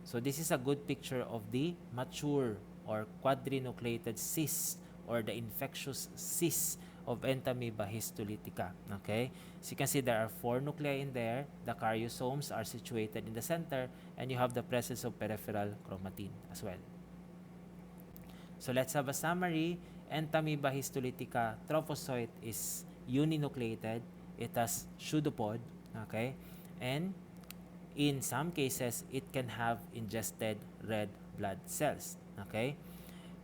So this is a good picture of the mature or quadrinucleated cyst or the infectious cyst of Entomybahistolitika. Okay? So you can see there are 4 nuclei in there. The karyosomes are situated in the center, and you have the presence of peripheral chromatin as well. So let's have a summary. Entomybahistolitika trophozoite is uninucleated. It has pseudopod, okay? And in some cases, it can have ingested red blood cells, okay?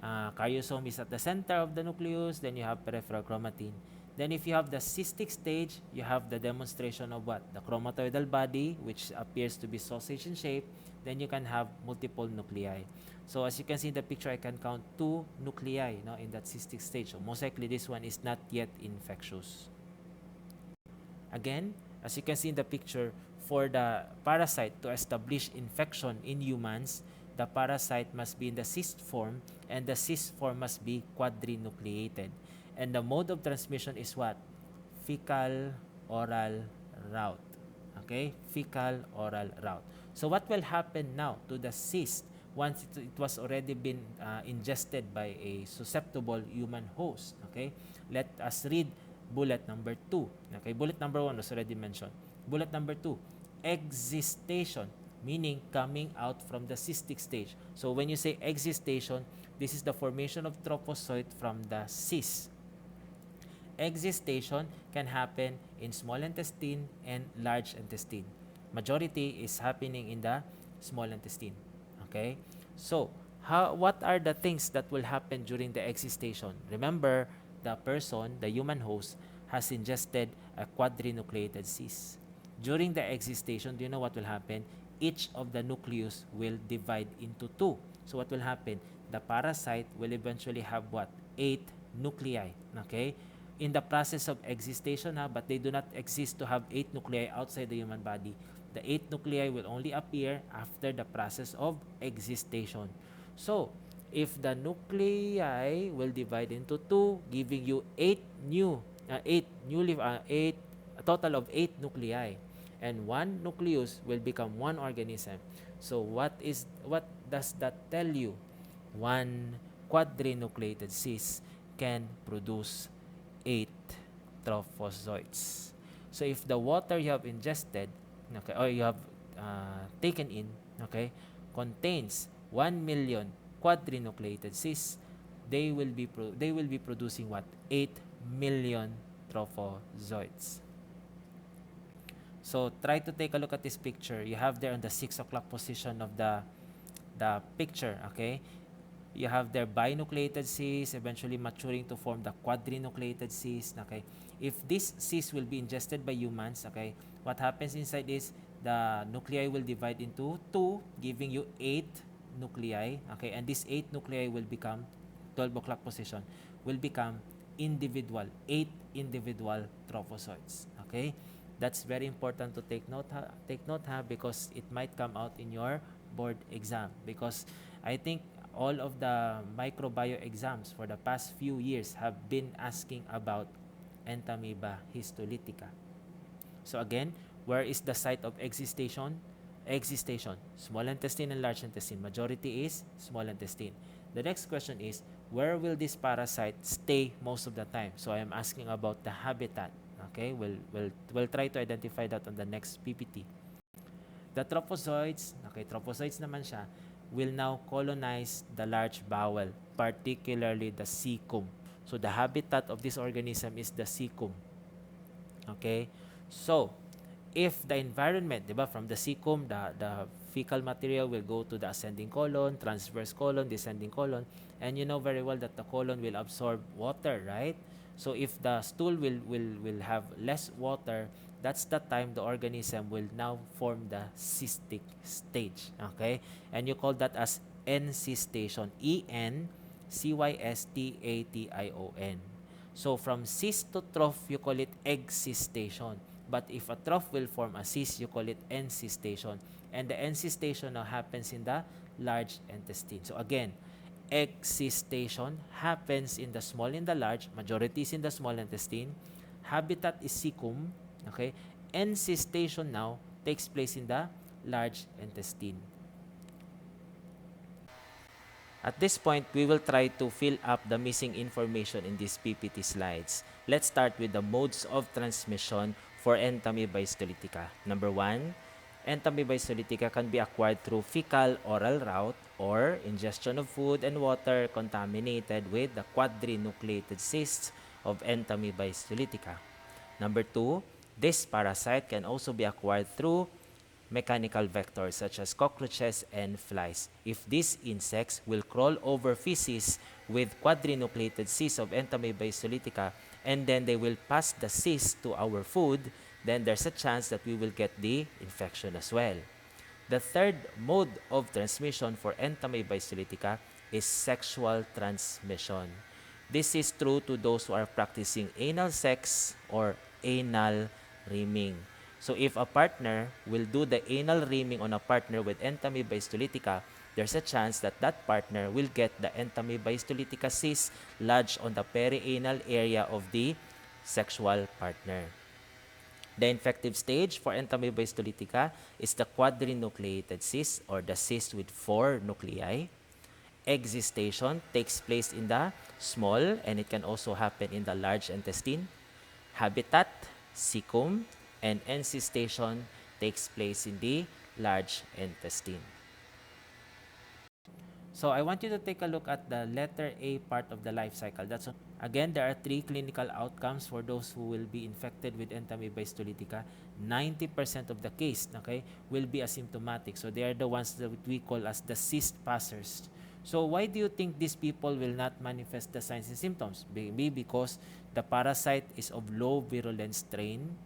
Karyosome is at the center of the nucleus, then you have peripheral chromatin. Then if you have the cystic stage, you have the demonstration of what? The chromatoidal body, which appears to be sausage in shape. Then you can have multiple nuclei. So as you can see in the picture, I can count 2 nuclei in that cystic stage. So most likely this one is not yet infectious. Again, as you can see in the picture, for the parasite to establish infection in humans, the parasite must be in the cyst form, and the cyst form must be quadrinucleated. And the mode of transmission is what? Fecal-oral route. Okay? Fecal-oral route. So what will happen now to the cyst once it was already been ingested by a susceptible human host? Okay? Let us read bullet number 2. Okay? Bullet number 1 was already mentioned. Bullet number 2, existation, meaning coming out from the cystic stage. So when you say existation, this is the formation of trophozoite from the cyst. Existation can happen in small intestine and large intestine. Majority is happening in the small intestine. Okay? So, what are the things that will happen during the existation? Remember, the person, the human host, has ingested a quadrinucleated cyst. During the existation, do you know what will happen? Each of the nucleus will divide into 2. So what will happen? The parasite will eventually have what? 8 nuclei. Okay? In the process of existation, but they do not exist to have 8 nuclei outside the human body. The 8 nuclei will only appear after the process of existation. So, if the nuclei will divide into 2, giving you a total of 8 nuclei, and 1 nucleus will become 1 organism. So what does that tell you? 1 quadrinucleated cyst can produce 8 trophozoites. So if the water you have ingested, okay, or you have taken in, okay, contains 1 million quadrinucleated cysts, they will be producing what? 8 million trophozoites. So try to take a look at this picture. You have there on the 6 o'clock position of the picture, okay? You have their binucleated cyst eventually maturing to form the quadrinucleated cyst, okay? If this cyst will be ingested by humans, okay, what happens inside is the nuclei will divide into 2, giving you 8 nuclei, okay? And this 8 nuclei will become, 12 o'clock position, will become 8 individual trophozoites, okay? That's very important to take note, because it might come out in your board exam. Because I think all of the microbio exams for the past few years have been asking about Entomybahistolitika. So again, where is the site of existation? Existation, small intestine and large intestine. Majority is small intestine. The next question is, where will this parasite stay most of the time? So I am asking about the habitat. Okay, we'll try to identify that on the next PPT. The trophozoites, okay, trophozoites naman siya, will now colonize the large bowel, particularly the cecum. So the habitat of this organism is the cecum. Okay, so if the environment, diba, from the cecum, the fecal material will go to the ascending colon, transverse colon, descending colon, and you know very well that the colon will absorb water, right? So if the stool will have less water, that's the time the organism will now form the cystic stage. Okay? And you call that as encystation. encystation. So from cyst to trough, you call it existation. But if a trough will form a cyst, you call it encystation. And the encystation now happens in the large intestine. So again, existation happens in the small and the large. Majority is in the small intestine. Habitat is cecum. Okay? Encystation now takes place in the large intestine. At this point, we will try to fill up the missing information in these PPT slides. Let's start with the modes of transmission for Entomybahistolitika. Number 1, Entomybahistolitika can be acquired through fecal oral route or ingestion of food and water contaminated with the quadrinucleated cysts of Entomybahistolitika. Number 2, this parasite can also be acquired through mechanical vectors such as cockroaches and flies. If these insects will crawl over feces with quadrinucleated cysts of Entomybahistolitika and then they will pass the cyst to our food, then there's a chance that we will get the infection as well. The third mode of transmission for Entomybahistolitika is sexual transmission. This is true to those who are practicing anal sex or anal rimming. So if a partner will do the anal rimming on a partner with Entomybahistolitika, there's a chance that that partner will get the Entomybahistolitika cyst lodged on the perianal area of the sexual partner. The infective stage for Entomybahistolitika is the quadrinucleated cyst or the cyst with 4 nuclei. Existation takes place in the small and it can also happen in the large intestine. Habitat, cecum, and encystation takes place in the large intestine. So I want you to take a look at the letter A part of the life cycle. Again, there are 3 clinical outcomes for those who will be infected with Entomybahistolitika. 90% of the case, okay, will be asymptomatic. So they are the ones that we call as the cyst passers. So why do you think these people will not manifest the signs and symptoms? Maybe because the parasite is of low virulence strain,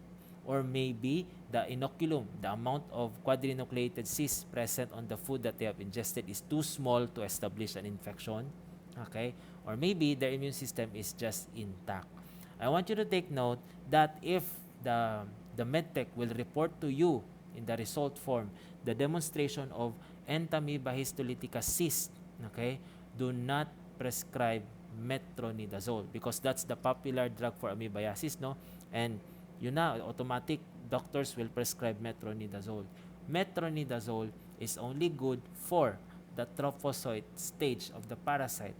or maybe the inoculum, the amount of quadrinucleated cysts present on the food that they have ingested is too small to establish an infection, okay? Or maybe their immune system is just intact. I want you to take note that if the medtech will report to you in the result form the demonstration of Entomybahistolitika cyst, okay, do not prescribe metronidazole because that's the popular drug for amoebiasis, no? And you know, automatic doctors will prescribe metronidazole. Metronidazole is only good for the trophozoite stage of the parasite.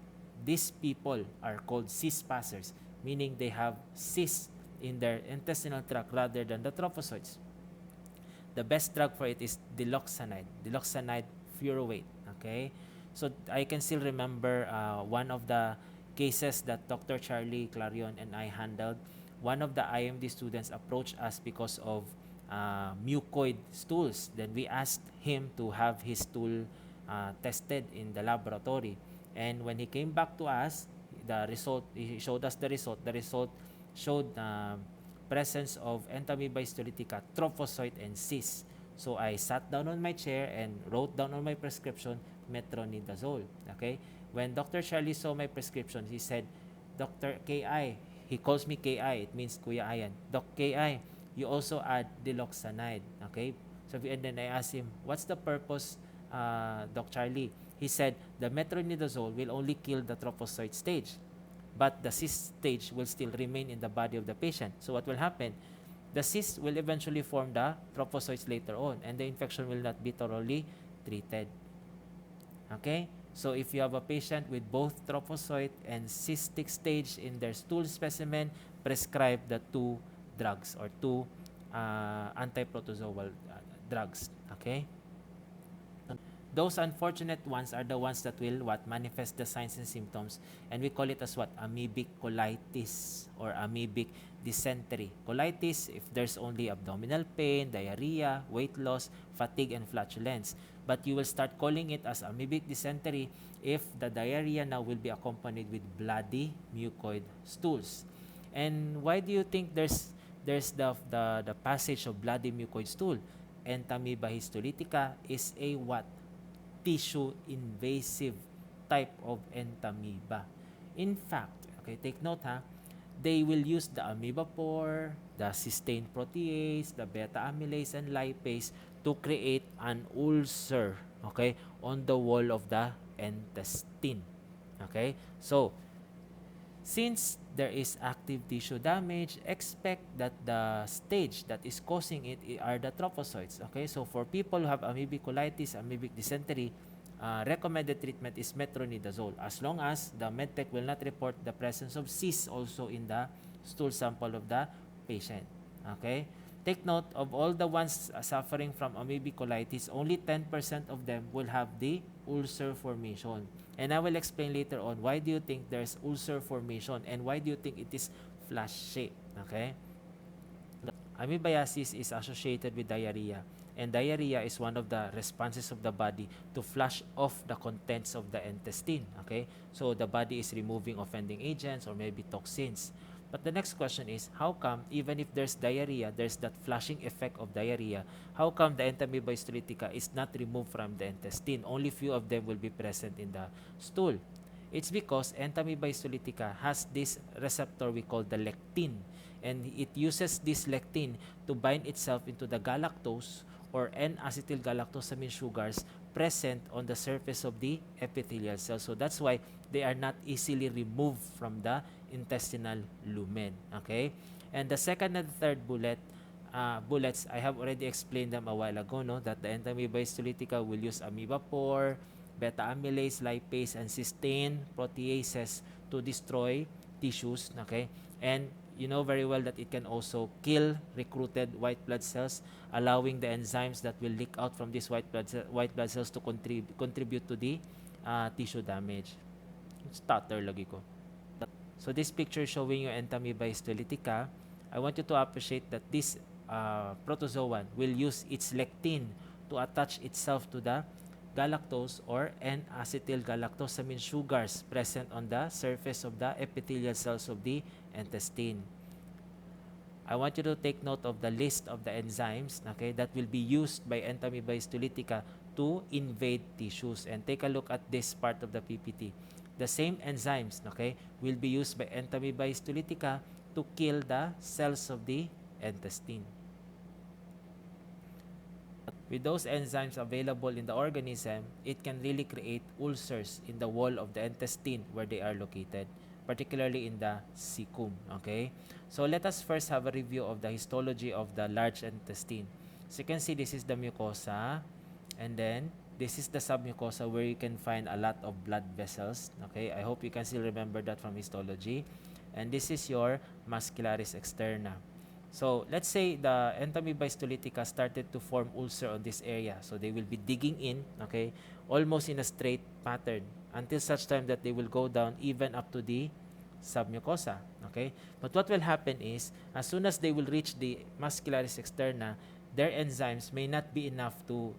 These people are called cyst passers, meaning they have cysts in their intestinal tract rather than the trophozoites. The best drug for it is diloxanide furoate, okay? So I can still remember one of the cases that Dr. Charlie Clarion and I handled. One of the IMD students approached us because of mucoid stools. Then we asked him to have his stool tested in the laboratory. And when he came back to us, the result, he showed us the result. The result showed presence of Entomybahistolitika, trophozoite, and cyst. So I sat down on my chair and wrote down on my prescription metronidazole. Okay? When Dr. Charlie saw my prescription, he said, Dr. K.I., he calls me K.I., it means Kuya Ayan. Doc K.I., you also add diloxanide. Okay? So, and then I asked him, what's the purpose, Doc Charlie? He said, the metronidazole will only kill the trophozoite stage, but the cyst stage will still remain in the body of the patient. So what will happen? The cyst will eventually form the trophozoites later on, and the infection will not be thoroughly treated. Okay? So if you have a patient with both trophozoite and cystic stage in their stool specimen, prescribe the 2 drugs or 2 antiprotozoal drugs. Okay? Those unfortunate ones are the ones that will manifest the signs and symptoms, and we call it as amoebic colitis or amoebic dysentery. Colitis if there's only abdominal pain, diarrhea, weight loss, fatigue, and flatulence. But you will start calling it as amoebic dysentery if the diarrhea now will be accompanied with bloody mucoid stools. And why do you think there's the passage of bloody mucoid stool? Entomybahistolitika is a tissue invasive type of entamoeba. In fact, okay, take note they will use the amoeba pore, the cysteine protease, the beta amylase, and lipase to create an ulcer, okay, on the wall of the intestine. Okay, so since there is active tissue damage, expect that the stage that is causing it are the trophozoites. Okay, so for people who have amoebic colitis, amoebic dysentery, recommended treatment is metronidazole as long as the medtech will not report the presence of cysts also in the stool sample of the patient. Okay? Take note of all the ones suffering from amoebic colitis, only 10% of them will have the ulcer formation. And I will explain later on why do you think there's ulcer formation and why do you think it is flash shape. Okay? Amoebiasis is associated with diarrhea, and diarrhea is one of the responses of the body to flush off the contents of the intestine. Okay, so the body is removing offending agents or maybe toxins. But the next question is, how come even if there's diarrhea, there's that flushing effect of diarrhea, how come the Entomybahistolitika is not removed from the intestine? Only few of them will be present in the stool. It's because Entomybahistolitika has this receptor we call the lectin, and it uses this lectin to bind itself into the galactose or N-acetylgalactosamine sugars present on the surface of the epithelial cells. So that's why they are not easily removed from the intestinal lumen. Okay? And the second and third bullets, I have already explained them a while ago, no? That the Entomybahistolitika will use amoebapore, beta-amylase, lipase, and cysteine proteases to destroy tissues. Okay? And you know very well that it can also kill recruited white blood cells, allowing the enzymes that will leak out from these white blood cells to contribute to the tissue damage. Stutter lagi ko. So this picture showing you Entomybahistolitika, I want you to appreciate that this protozoan will use its lectin to attach itself to the galactose or N-acetylgalactosamine sugars present on the surface of the epithelial cells of the intestine. I want you to take note of the list of the enzymes, okay, that will be used by Entomybahistolitika to invade tissues. And take a look at this part of the PPT. The same enzymes, okay, will be used by Entomybahistolitika to kill the cells of the intestine. With those enzymes available in the organism, it can really create ulcers in the wall of the intestine where they are located, particularly in the cecum. Okay, so let us first have a review of the histology of the large intestine. So you can see this is the mucosa, and then this is the submucosa where you can find a lot of blood vessels. Okay, I hope you can still remember that from histology. And this is your muscularis externa. So let's say the Entomybahistolitika started to form ulcer on this area. So they will be digging in, okay, almost in a straight pattern until such time that they will go down even up to the submucosa. Okay, but what will happen is as soon as they will reach the muscularis externa, their enzymes may not be enough to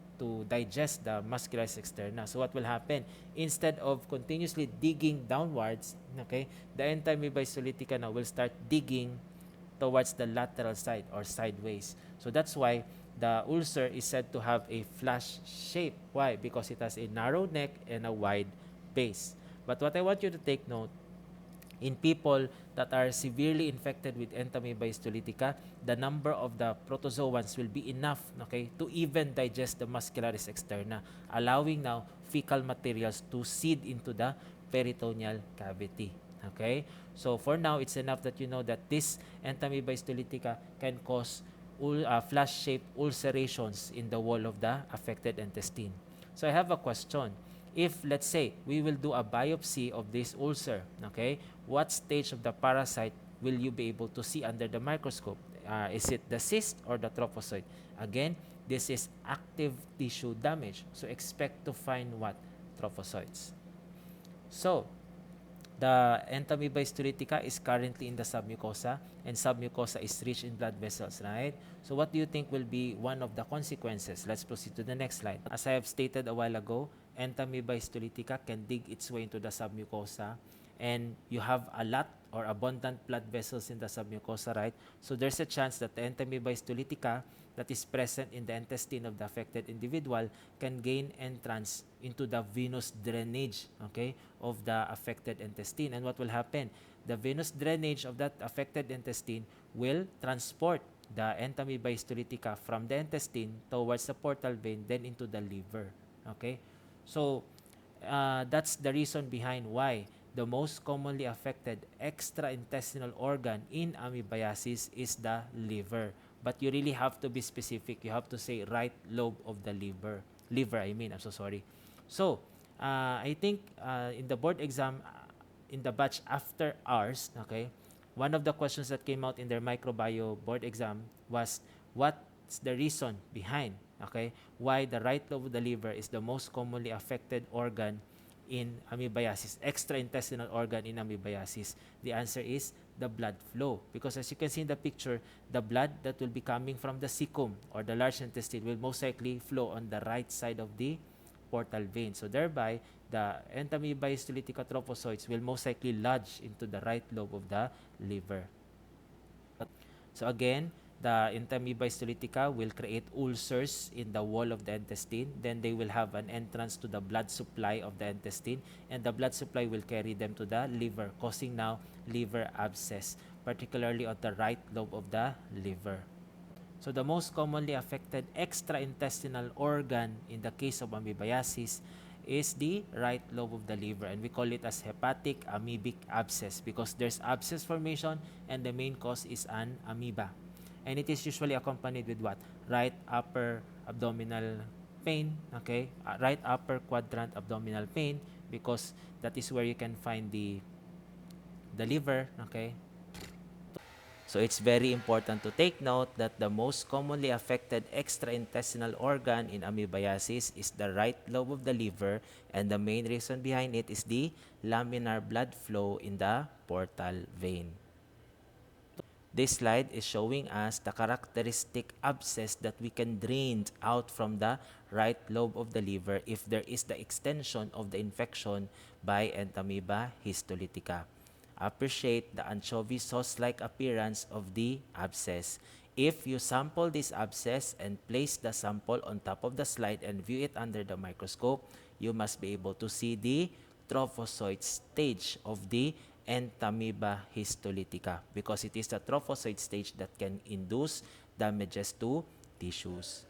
digest the muscularis externa. So what will happen? Instead of continuously digging downwards, okay, the Entomybahistolitika now will start digging towards the lateral side or sideways. So that's why the ulcer is said to have a flash shape. Why? Because it has a narrow neck and a wide base. But what I want you to take note, in people that are severely infected with Entomybahistolitika, the number of the protozoans will be enough, okay, to even digest the muscularis externa, allowing now fecal materials to seed into the peritoneal cavity. Okay, so for now, it's enough that you know that this Entomybahistolitika can cause flash-shaped ulcerations in the wall of the affected intestine. So I have a question. If, let's say, we will do a biopsy of this ulcer, okay, what stage of the parasite will you be able to see under the microscope? Is it the cyst or the trophozoite? Again, this is active tissue damage. So expect to find what? Trophozoites. So, the Entomybahistolitika is currently in the submucosa, and submucosa is rich in blood vessels, right? So what do you think will be one of the consequences? Let's proceed to the next slide. As I have stated a while ago, Entomybahistolitika can dig its way into the submucosa, and you have a lot or abundant blood vessels in the submucosa, right? So there's a chance that the Entomybahistolitika that is present in the intestine of the affected individual can gain entrance into the venous drainage, okay, of the affected intestine. And what will happen? The venous drainage of that affected intestine will transport the Entomybahistolitika from the intestine towards the portal vein, then into the liver. Okay, so that's the reason behind why the most commonly affected extraintestinal organ in amoebiasis is the liver. But you really have to be specific. You have to say right lobe of the liver. I'm so sorry. So, I think in the board exam, in the batch after ours, okay, one of the questions that came out in their microbio board exam was what's the reason behind, okay, why the right lobe of the liver is the most commonly affected organ in amoebiasis, extraintestinal organ in amoebiasis. The answer is the blood flow, because as you can see in the picture, the blood that will be coming from the cecum or the large intestine will most likely flow on the right side of the portal vein. So thereby, the Entomybahistolitika trophozoites will most likely lodge into the right lobe of the liver. So again, the Entomybahistolitika will create ulcers in the wall of the intestine. Then they will have an entrance to the blood supply of the intestine, and the blood supply will carry them to the liver, causing now liver abscess, particularly on the right lobe of the liver. So the most commonly affected extraintestinal organ in the case of amoebiasis is the right lobe of the liver, and we call it as hepatic amoebic abscess because there's abscess formation and the main cause is an amoeba. And it is usually accompanied with what? Right upper abdominal pain, okay? Right upper quadrant abdominal pain, because that is where you can find the liver, okay? So it's very important to take note that the most commonly affected extraintestinal organ in amoebiasis is the right lobe of the liver, and the main reason behind it is the laminar blood flow in the portal vein. This slide is showing us the characteristic abscess that we can drain out from the right lobe of the liver if there is the extension of the infection by Entomybahistolitika. Appreciate the anchovy sauce-like appearance of the abscess. If you sample this abscess and place the sample on top of the slide and view it under the microscope, you must be able to see the trophozoite stage of the Entomybahistolitika, because it is the trophozoite stage that can induce damages to tissues.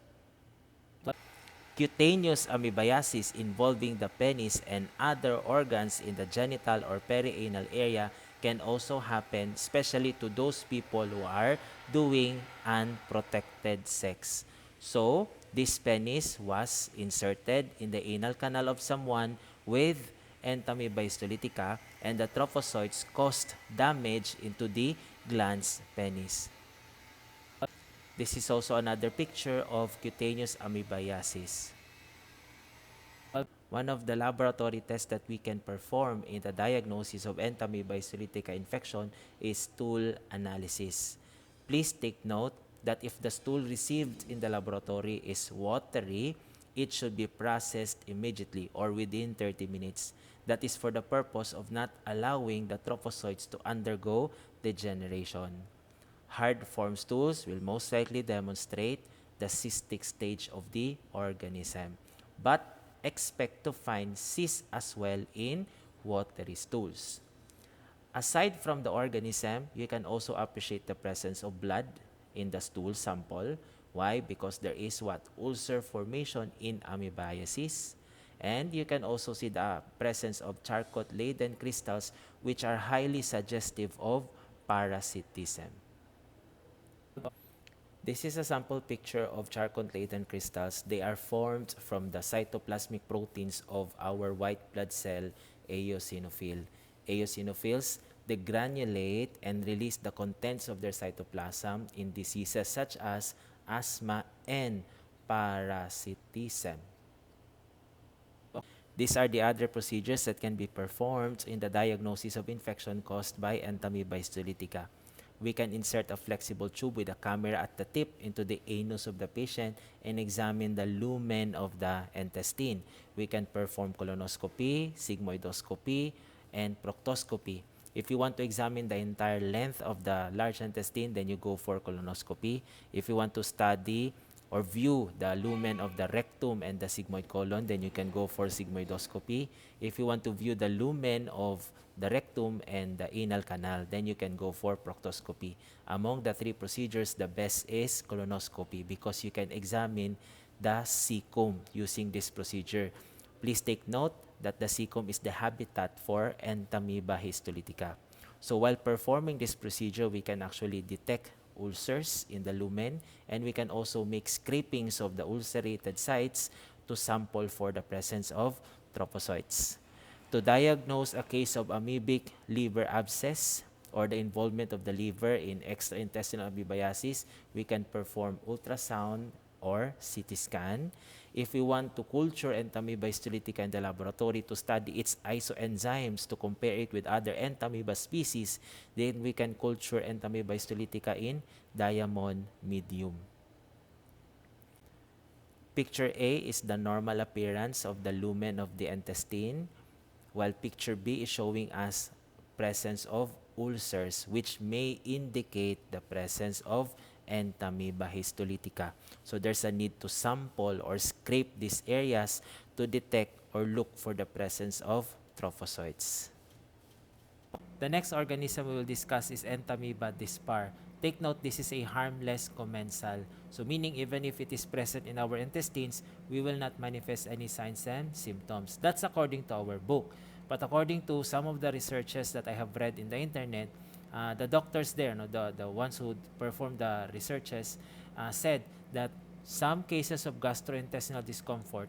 Cutaneous amoebiasis involving the penis and other organs in the genital or perianal area can also happen, especially to those people who are doing unprotected sex. So, this penis was inserted in the anal canal of someone with Entomybahistolitika, and the trophozoites caused damage into the glans penis. This is also another picture of cutaneous amoebiasis. One of the laboratory tests that we can perform in the diagnosis of Entomybahistolitika infection is stool analysis. Please take note that if the stool received in the laboratory is watery, it should be processed immediately or within 30 minutes. That is for the purpose of not allowing the trophozoites to undergo degeneration. Hard form stools will most likely demonstrate the cystic stage of the organism, but expect to find cysts as well in watery stools. Aside from the organism, you can also appreciate the presence of blood in the stool sample. Why? Because there is what? Ulcer formation in amoebiasis. And you can also see the presence of charcot-laden crystals, which are highly suggestive of parasitism. This is a sample picture of charcot-laden crystals. They are formed from the cytoplasmic proteins of our white blood cell eosinophil. Eosinophils, they granulate and release the contents of their cytoplasm in diseases such as asthma and parasitism. These are the other procedures that can be performed in the diagnosis of infection caused by Entomybahistolitika. We can insert a flexible tube with a camera at the tip into the anus of the patient and examine the lumen of the intestine. We can perform colonoscopy, sigmoidoscopy, and proctoscopy. If you want to examine the entire length of the large intestine, then you go for colonoscopy. If you want to study or view the lumen of the rectum and the sigmoid colon, then you can go for sigmoidoscopy. If you want to view the lumen of the rectum and the anal canal, then you can go for proctoscopy. Among the three procedures, the best is colonoscopy because you can examine the cecum using this procedure. Please take note that the cecum is the habitat for Entomybahistolitika. So while performing this procedure, we can actually detect ulcers in the lumen, and we can also make scrapings of the ulcerated sites to sample for the presence of trophozoites. To diagnose a case of amoebic liver abscess or the involvement of the liver in extraintestinal amoebiasis, we can perform ultrasound or CT scan. If we want to culture Entomybahistolitika in the laboratory to study its isoenzymes to compare it with other Entamoeba species, then we can culture Entomybahistolitika in diamond medium. Picture A is the normal appearance of the lumen of the intestine, while picture B is showing us presence of ulcers, which may indicate the presence of Entomybahistolitika. So there's a need to sample or scrape these areas to detect or look for the presence of trophozoites. The next organism we will discuss is Entamoeba dispar. Take note, this is a harmless commensal. So meaning even if it is present in our intestines, we will not manifest any signs and symptoms. That's according to our book. But according to some of the researches that I have read in the internet, the doctors there, the ones who performed the researches, said that some cases of gastrointestinal discomfort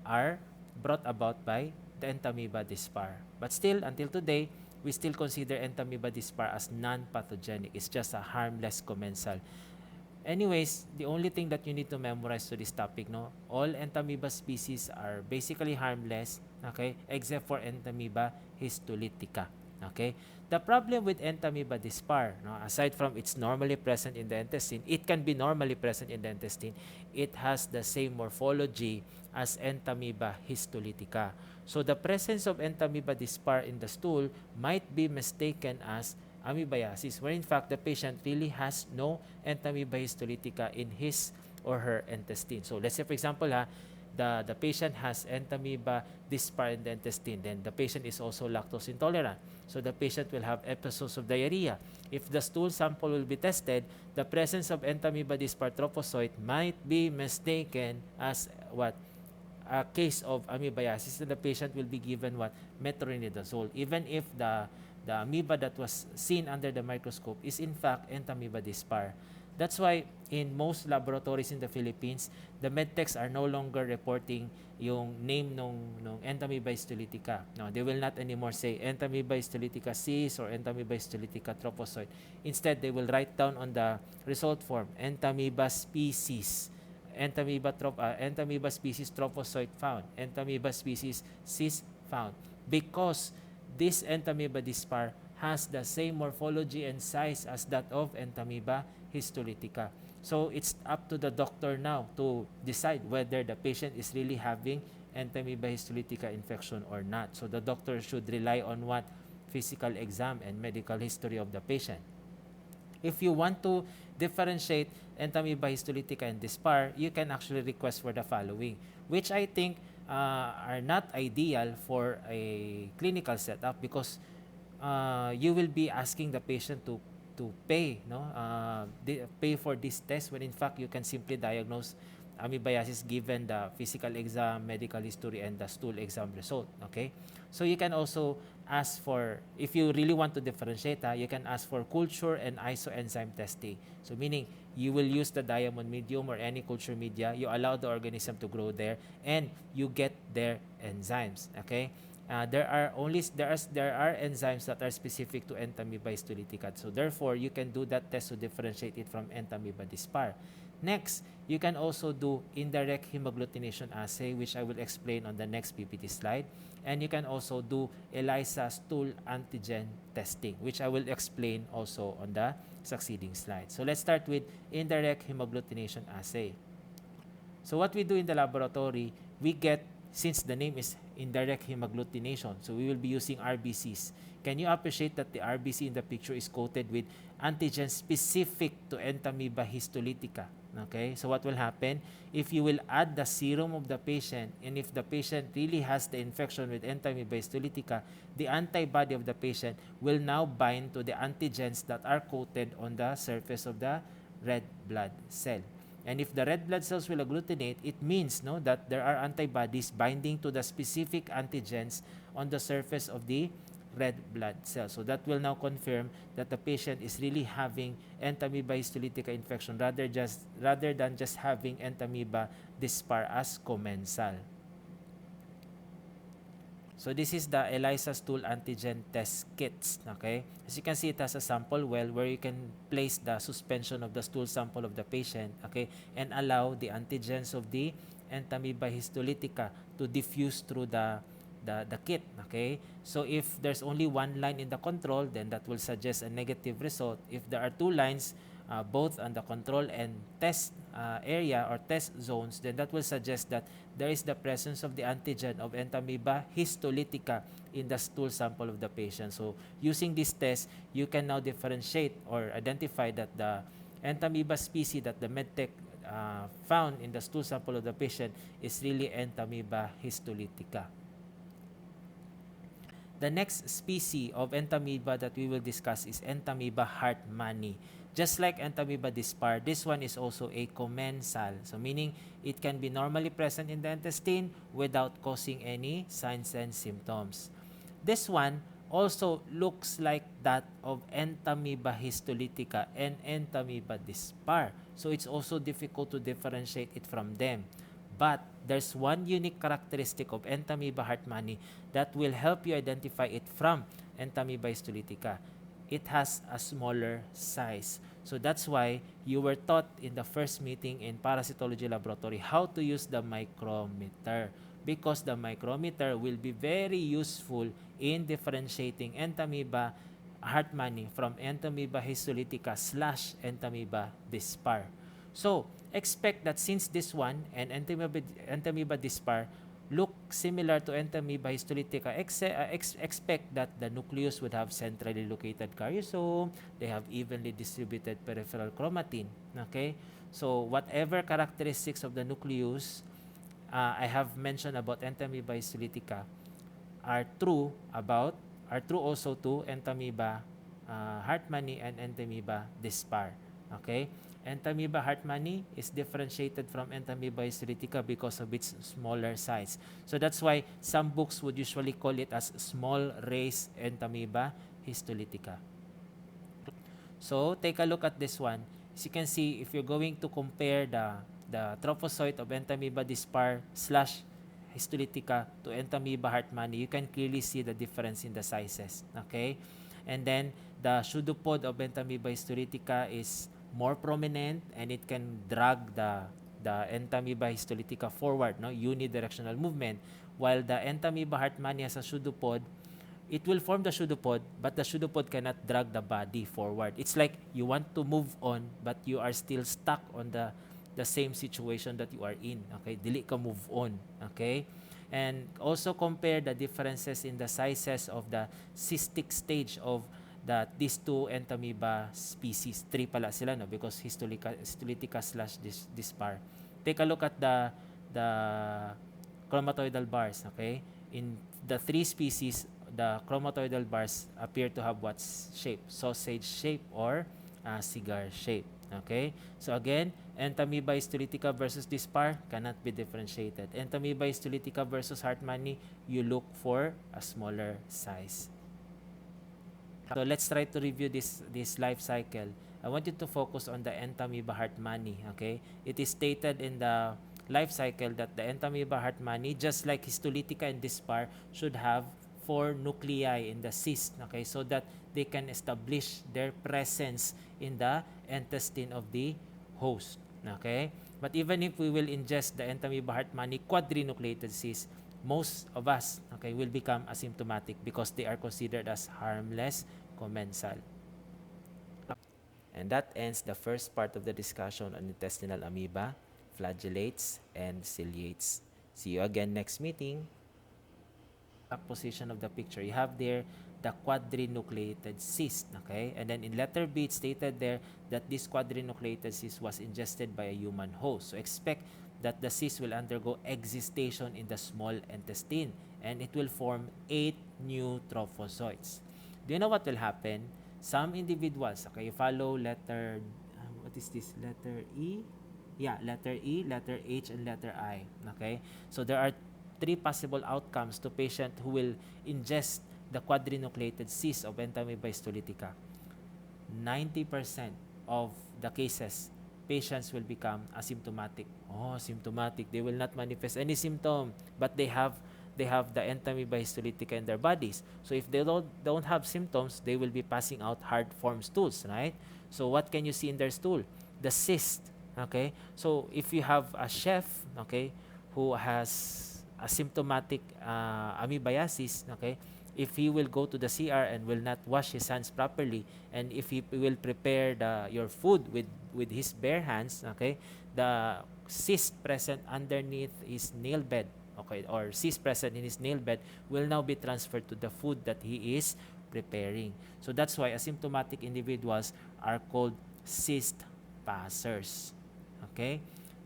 are brought about by the Entamoeba dispar. But still, until today, we still consider Entamoeba dispar as non-pathogenic. It's just a harmless commensal. Anyways, the only thing that you need to memorize to this topic, all Entamoeba species are basically harmless, okay, except for Entomybahistolitika. Okay, the problem with Entamoeba dispar, aside from it's normally present in the intestine, it can be normally present in the intestine. It has the same morphology as Entomybahistolitika. So the presence of Entamoeba dispar in the stool might be mistaken as amoebiasis, where in fact the patient really has no Entomybahistolitika in his or her intestine. So let's say, for example, the patient has Entamoeba dispar in the intestine, then the patient is also lactose intolerant. So the patient will have episodes of diarrhea. If the stool sample will be tested, the presence of Entamoeba dispar trophozoite might be mistaken as what? A case of amoebiasis, and the patient will be given what? Metronidazole, even if the amoeba that was seen under the microscope is in fact Entamoeba dispar. That's why in most laboratories in the Philippines, the medtechs are no longer reporting yung name nung Entomybahistolitika. No, they will not anymore say Entomybahistolitika cyst or Entomybahistolitika trophozoite. Instead, they will write down on the result form Entamoeba species, Entamoeba species trophozoite found, Entamoeba species cyst found, because this Entamoeba dispar has the same morphology and size as that of Entomybahistolitika. So it's up to the doctor now to decide whether the patient is really having Entomybahistolitika infection or not. So the doctor should rely on what? Physical exam and medical history of the patient. If you want to differentiate Entomybahistolitika and dispar, you can actually request for the following, which I think are not ideal for a clinical setup, because you will be asking the patient to pay, pay for this test, when in fact you can simply diagnose amoebiasis given the physical exam, medical history, and the stool exam result. Okay, so you can also ask for, if you really want to differentiate, you can ask for culture and isoenzyme testing. So meaning you will use the diamond medium or any culture media, you allow the organism to grow there, and you get their enzymes. Okay, there are enzymes that are specific to Entomybahistolitika. So therefore, you can do that test to differentiate it from Entamoeba dispar. Next, you can also do indirect hemagglutination assay, which I will explain on the next PPT slide. And you can also do ELISA stool antigen testing, which I will explain also on the succeeding slide. So let's start with indirect hemagglutination assay. So what we do in the laboratory, we get, since the name is indirect hemagglutination, so we will be using RBCs. Can you appreciate that the RBC in the picture is coated with antigen specific to Entomybahistolitika? Okay, so what will happen? If you will add the serum of the patient, and if the patient really has the infection with Entomybahistolitika, the antibody of the patient will now bind to the antigens that are coated on the surface of the red blood cell. And if the red blood cells will agglutinate, it means that there are antibodies binding to the specific antigens on the surface of the red blood cells. So that will now confirm that the patient is really having Entomybahistolitika infection rather than just having Entamoeba dispar as commensal. So this is the ELISA stool antigen test kits. Okay, as you can see, it has a sample well where you can place the suspension of the stool sample of the patient, okay, and allow the antigens of the Entomybahistolitika to diffuse through the kit. Okay, so if there's only one line in the control, then that will suggest a negative result. If there are two lines, both on the control and test area or test zones, then that will suggest that there is the presence of the antigen of Entomybahistolitika in the stool sample of the patient. So using this test, you can now differentiate or identify that the Entamoeba species that the medtech found in the stool sample of the patient is really Entomybahistolitika. The next species of Entamoeba that we will discuss is Entamoeba hartmanni. Just like Entamoeba dispar, this one is also a commensal. So meaning it can be normally present in the intestine without causing any signs and symptoms. This one also looks like that of Entomybahistolitika and Entamoeba dispar. So it's also difficult to differentiate it from them. But there's one unique characteristic of Entamoeba hartmanni that will help you identify it from Entomybahistolitika. It has a smaller size. So that's why you were taught in the first meeting in parasitology laboratory how to use the micrometer, because the micrometer will be very useful in differentiating Entamoeba hartmanni from Entomybahistolitika / Entamoeba dispar. So expect that since this one and Entomyba dispar look similar to Entomybahistolitika, expect that the nucleus would have centrally located karyosome, they have evenly distributed peripheral chromatin. Okay, so whatever characteristics of the nucleus I have mentioned about Entomybahistolitika are true also to Entamoeba hartmanni and Entamoeba dispar. Okay, Entamoeba hartmanni is differentiated from Entomybahistolitika because of its smaller size. So that's why some books would usually call it as small race Entomybahistolitika. So take a look at this one. As you can see, if you're going to compare the trophozoite of Entamoeba dispar / histolitika to Entamoeba hartmanni, you can clearly see the difference in the sizes. Okay, and then the pseudopod of Entomybahistolitika is more prominent and it can drag the Entomybahistolitika forward, no, unidirectional movement, while the Entamoeba hartmanni has a pseudopod. It will form the pseudopod, but the pseudopod cannot drag the body forward. It's like you want to move on, but you are still stuck on the same situation that you are in. Okay, dili ka move on. Okay, and also compare the differences in the sizes of the cystic stage of these two Entamoeba species. 3 pala sila, no, because Histolitika / dispar. Take a look at the chromatoidal bars. Okay, in the 3 species, the chromatoidal bars appear to have what shape? Sausage shape or cigar shape. Okay, so again, Entomybahistolitika versus dispar cannot be differentiated. Entomybahistolitika versus hartmanni, you look for a smaller size. So let's try to review this life cycle. I want you to focus on the Entamoeba hartmanni. Okay, it is stated in the life cycle that the Entamoeba hartmanni, just like Histolitika and dispar, should have 4 nuclei in the cyst. Okay, so that they can establish their presence in the intestine of the host. Okay, but even if we will ingest the Entamoeba hartmanni quadrinucleated cyst, most of us, okay, will become asymptomatic because they are considered as harmless commensal. And that ends the first part of the discussion on intestinal amoeba, flagellates, and ciliates. See you again next meeting. Position of the picture, you have there the quadrinucleated cyst. Okay, and then in letter B, it's stated there that this quadrinucleated cyst was ingested by a human host. So expect that the cyst will undergo existation in the small intestine and it will form 8 new trophozoites. Do you know what will happen? Some individuals, okay, you follow letter, what is this? Letter E? Yeah, letter E, letter H, and letter I. Okay, so there are 3 possible outcomes to patient who will ingest the quadrinucleated cyst of Entomybahistolitika, 90% of the cases, patients will become asymptomatic. Oh, symptomatic. They will not manifest any symptom, but they have the Entomybahistolitika in their bodies. So if they don't have symptoms, they will be passing out hard form stools, right? So what can you see in their stool? The cyst. Okay? So if you have a chef, okay, who has asymptomatic amoebiasis, okay, if he will go to the CR and will not wash his hands properly, and if he will prepare your food with his bare hands, okay, the cyst present underneath his nail bed, okay, or cyst present in his nail bed will now be transferred to the food that he is preparing. So that's why asymptomatic individuals are called cyst passers. Okay?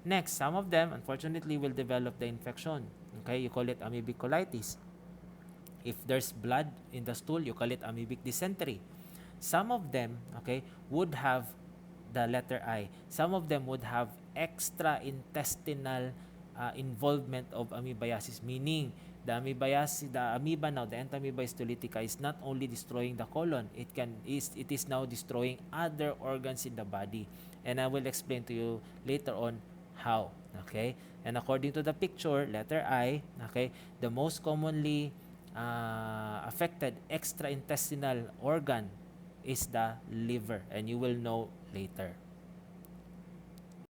Next, some of them unfortunately will develop the infection. Okay, you call it amoebic colitis. If there's blood in the stool, you call it amoebic dysentery. Some of them, okay, would have the letter I. Some of them would have extra-intestinal involvement of amoebiasis, meaning the amoeba now, the Entomybahistolitika, is not only destroying the colon, it is now destroying other organs in the body. And I will explain to you later on how. Okay? And according to the picture, letter I, okay, the most commonly affected extraintestinal organ is the liver, and you will know later.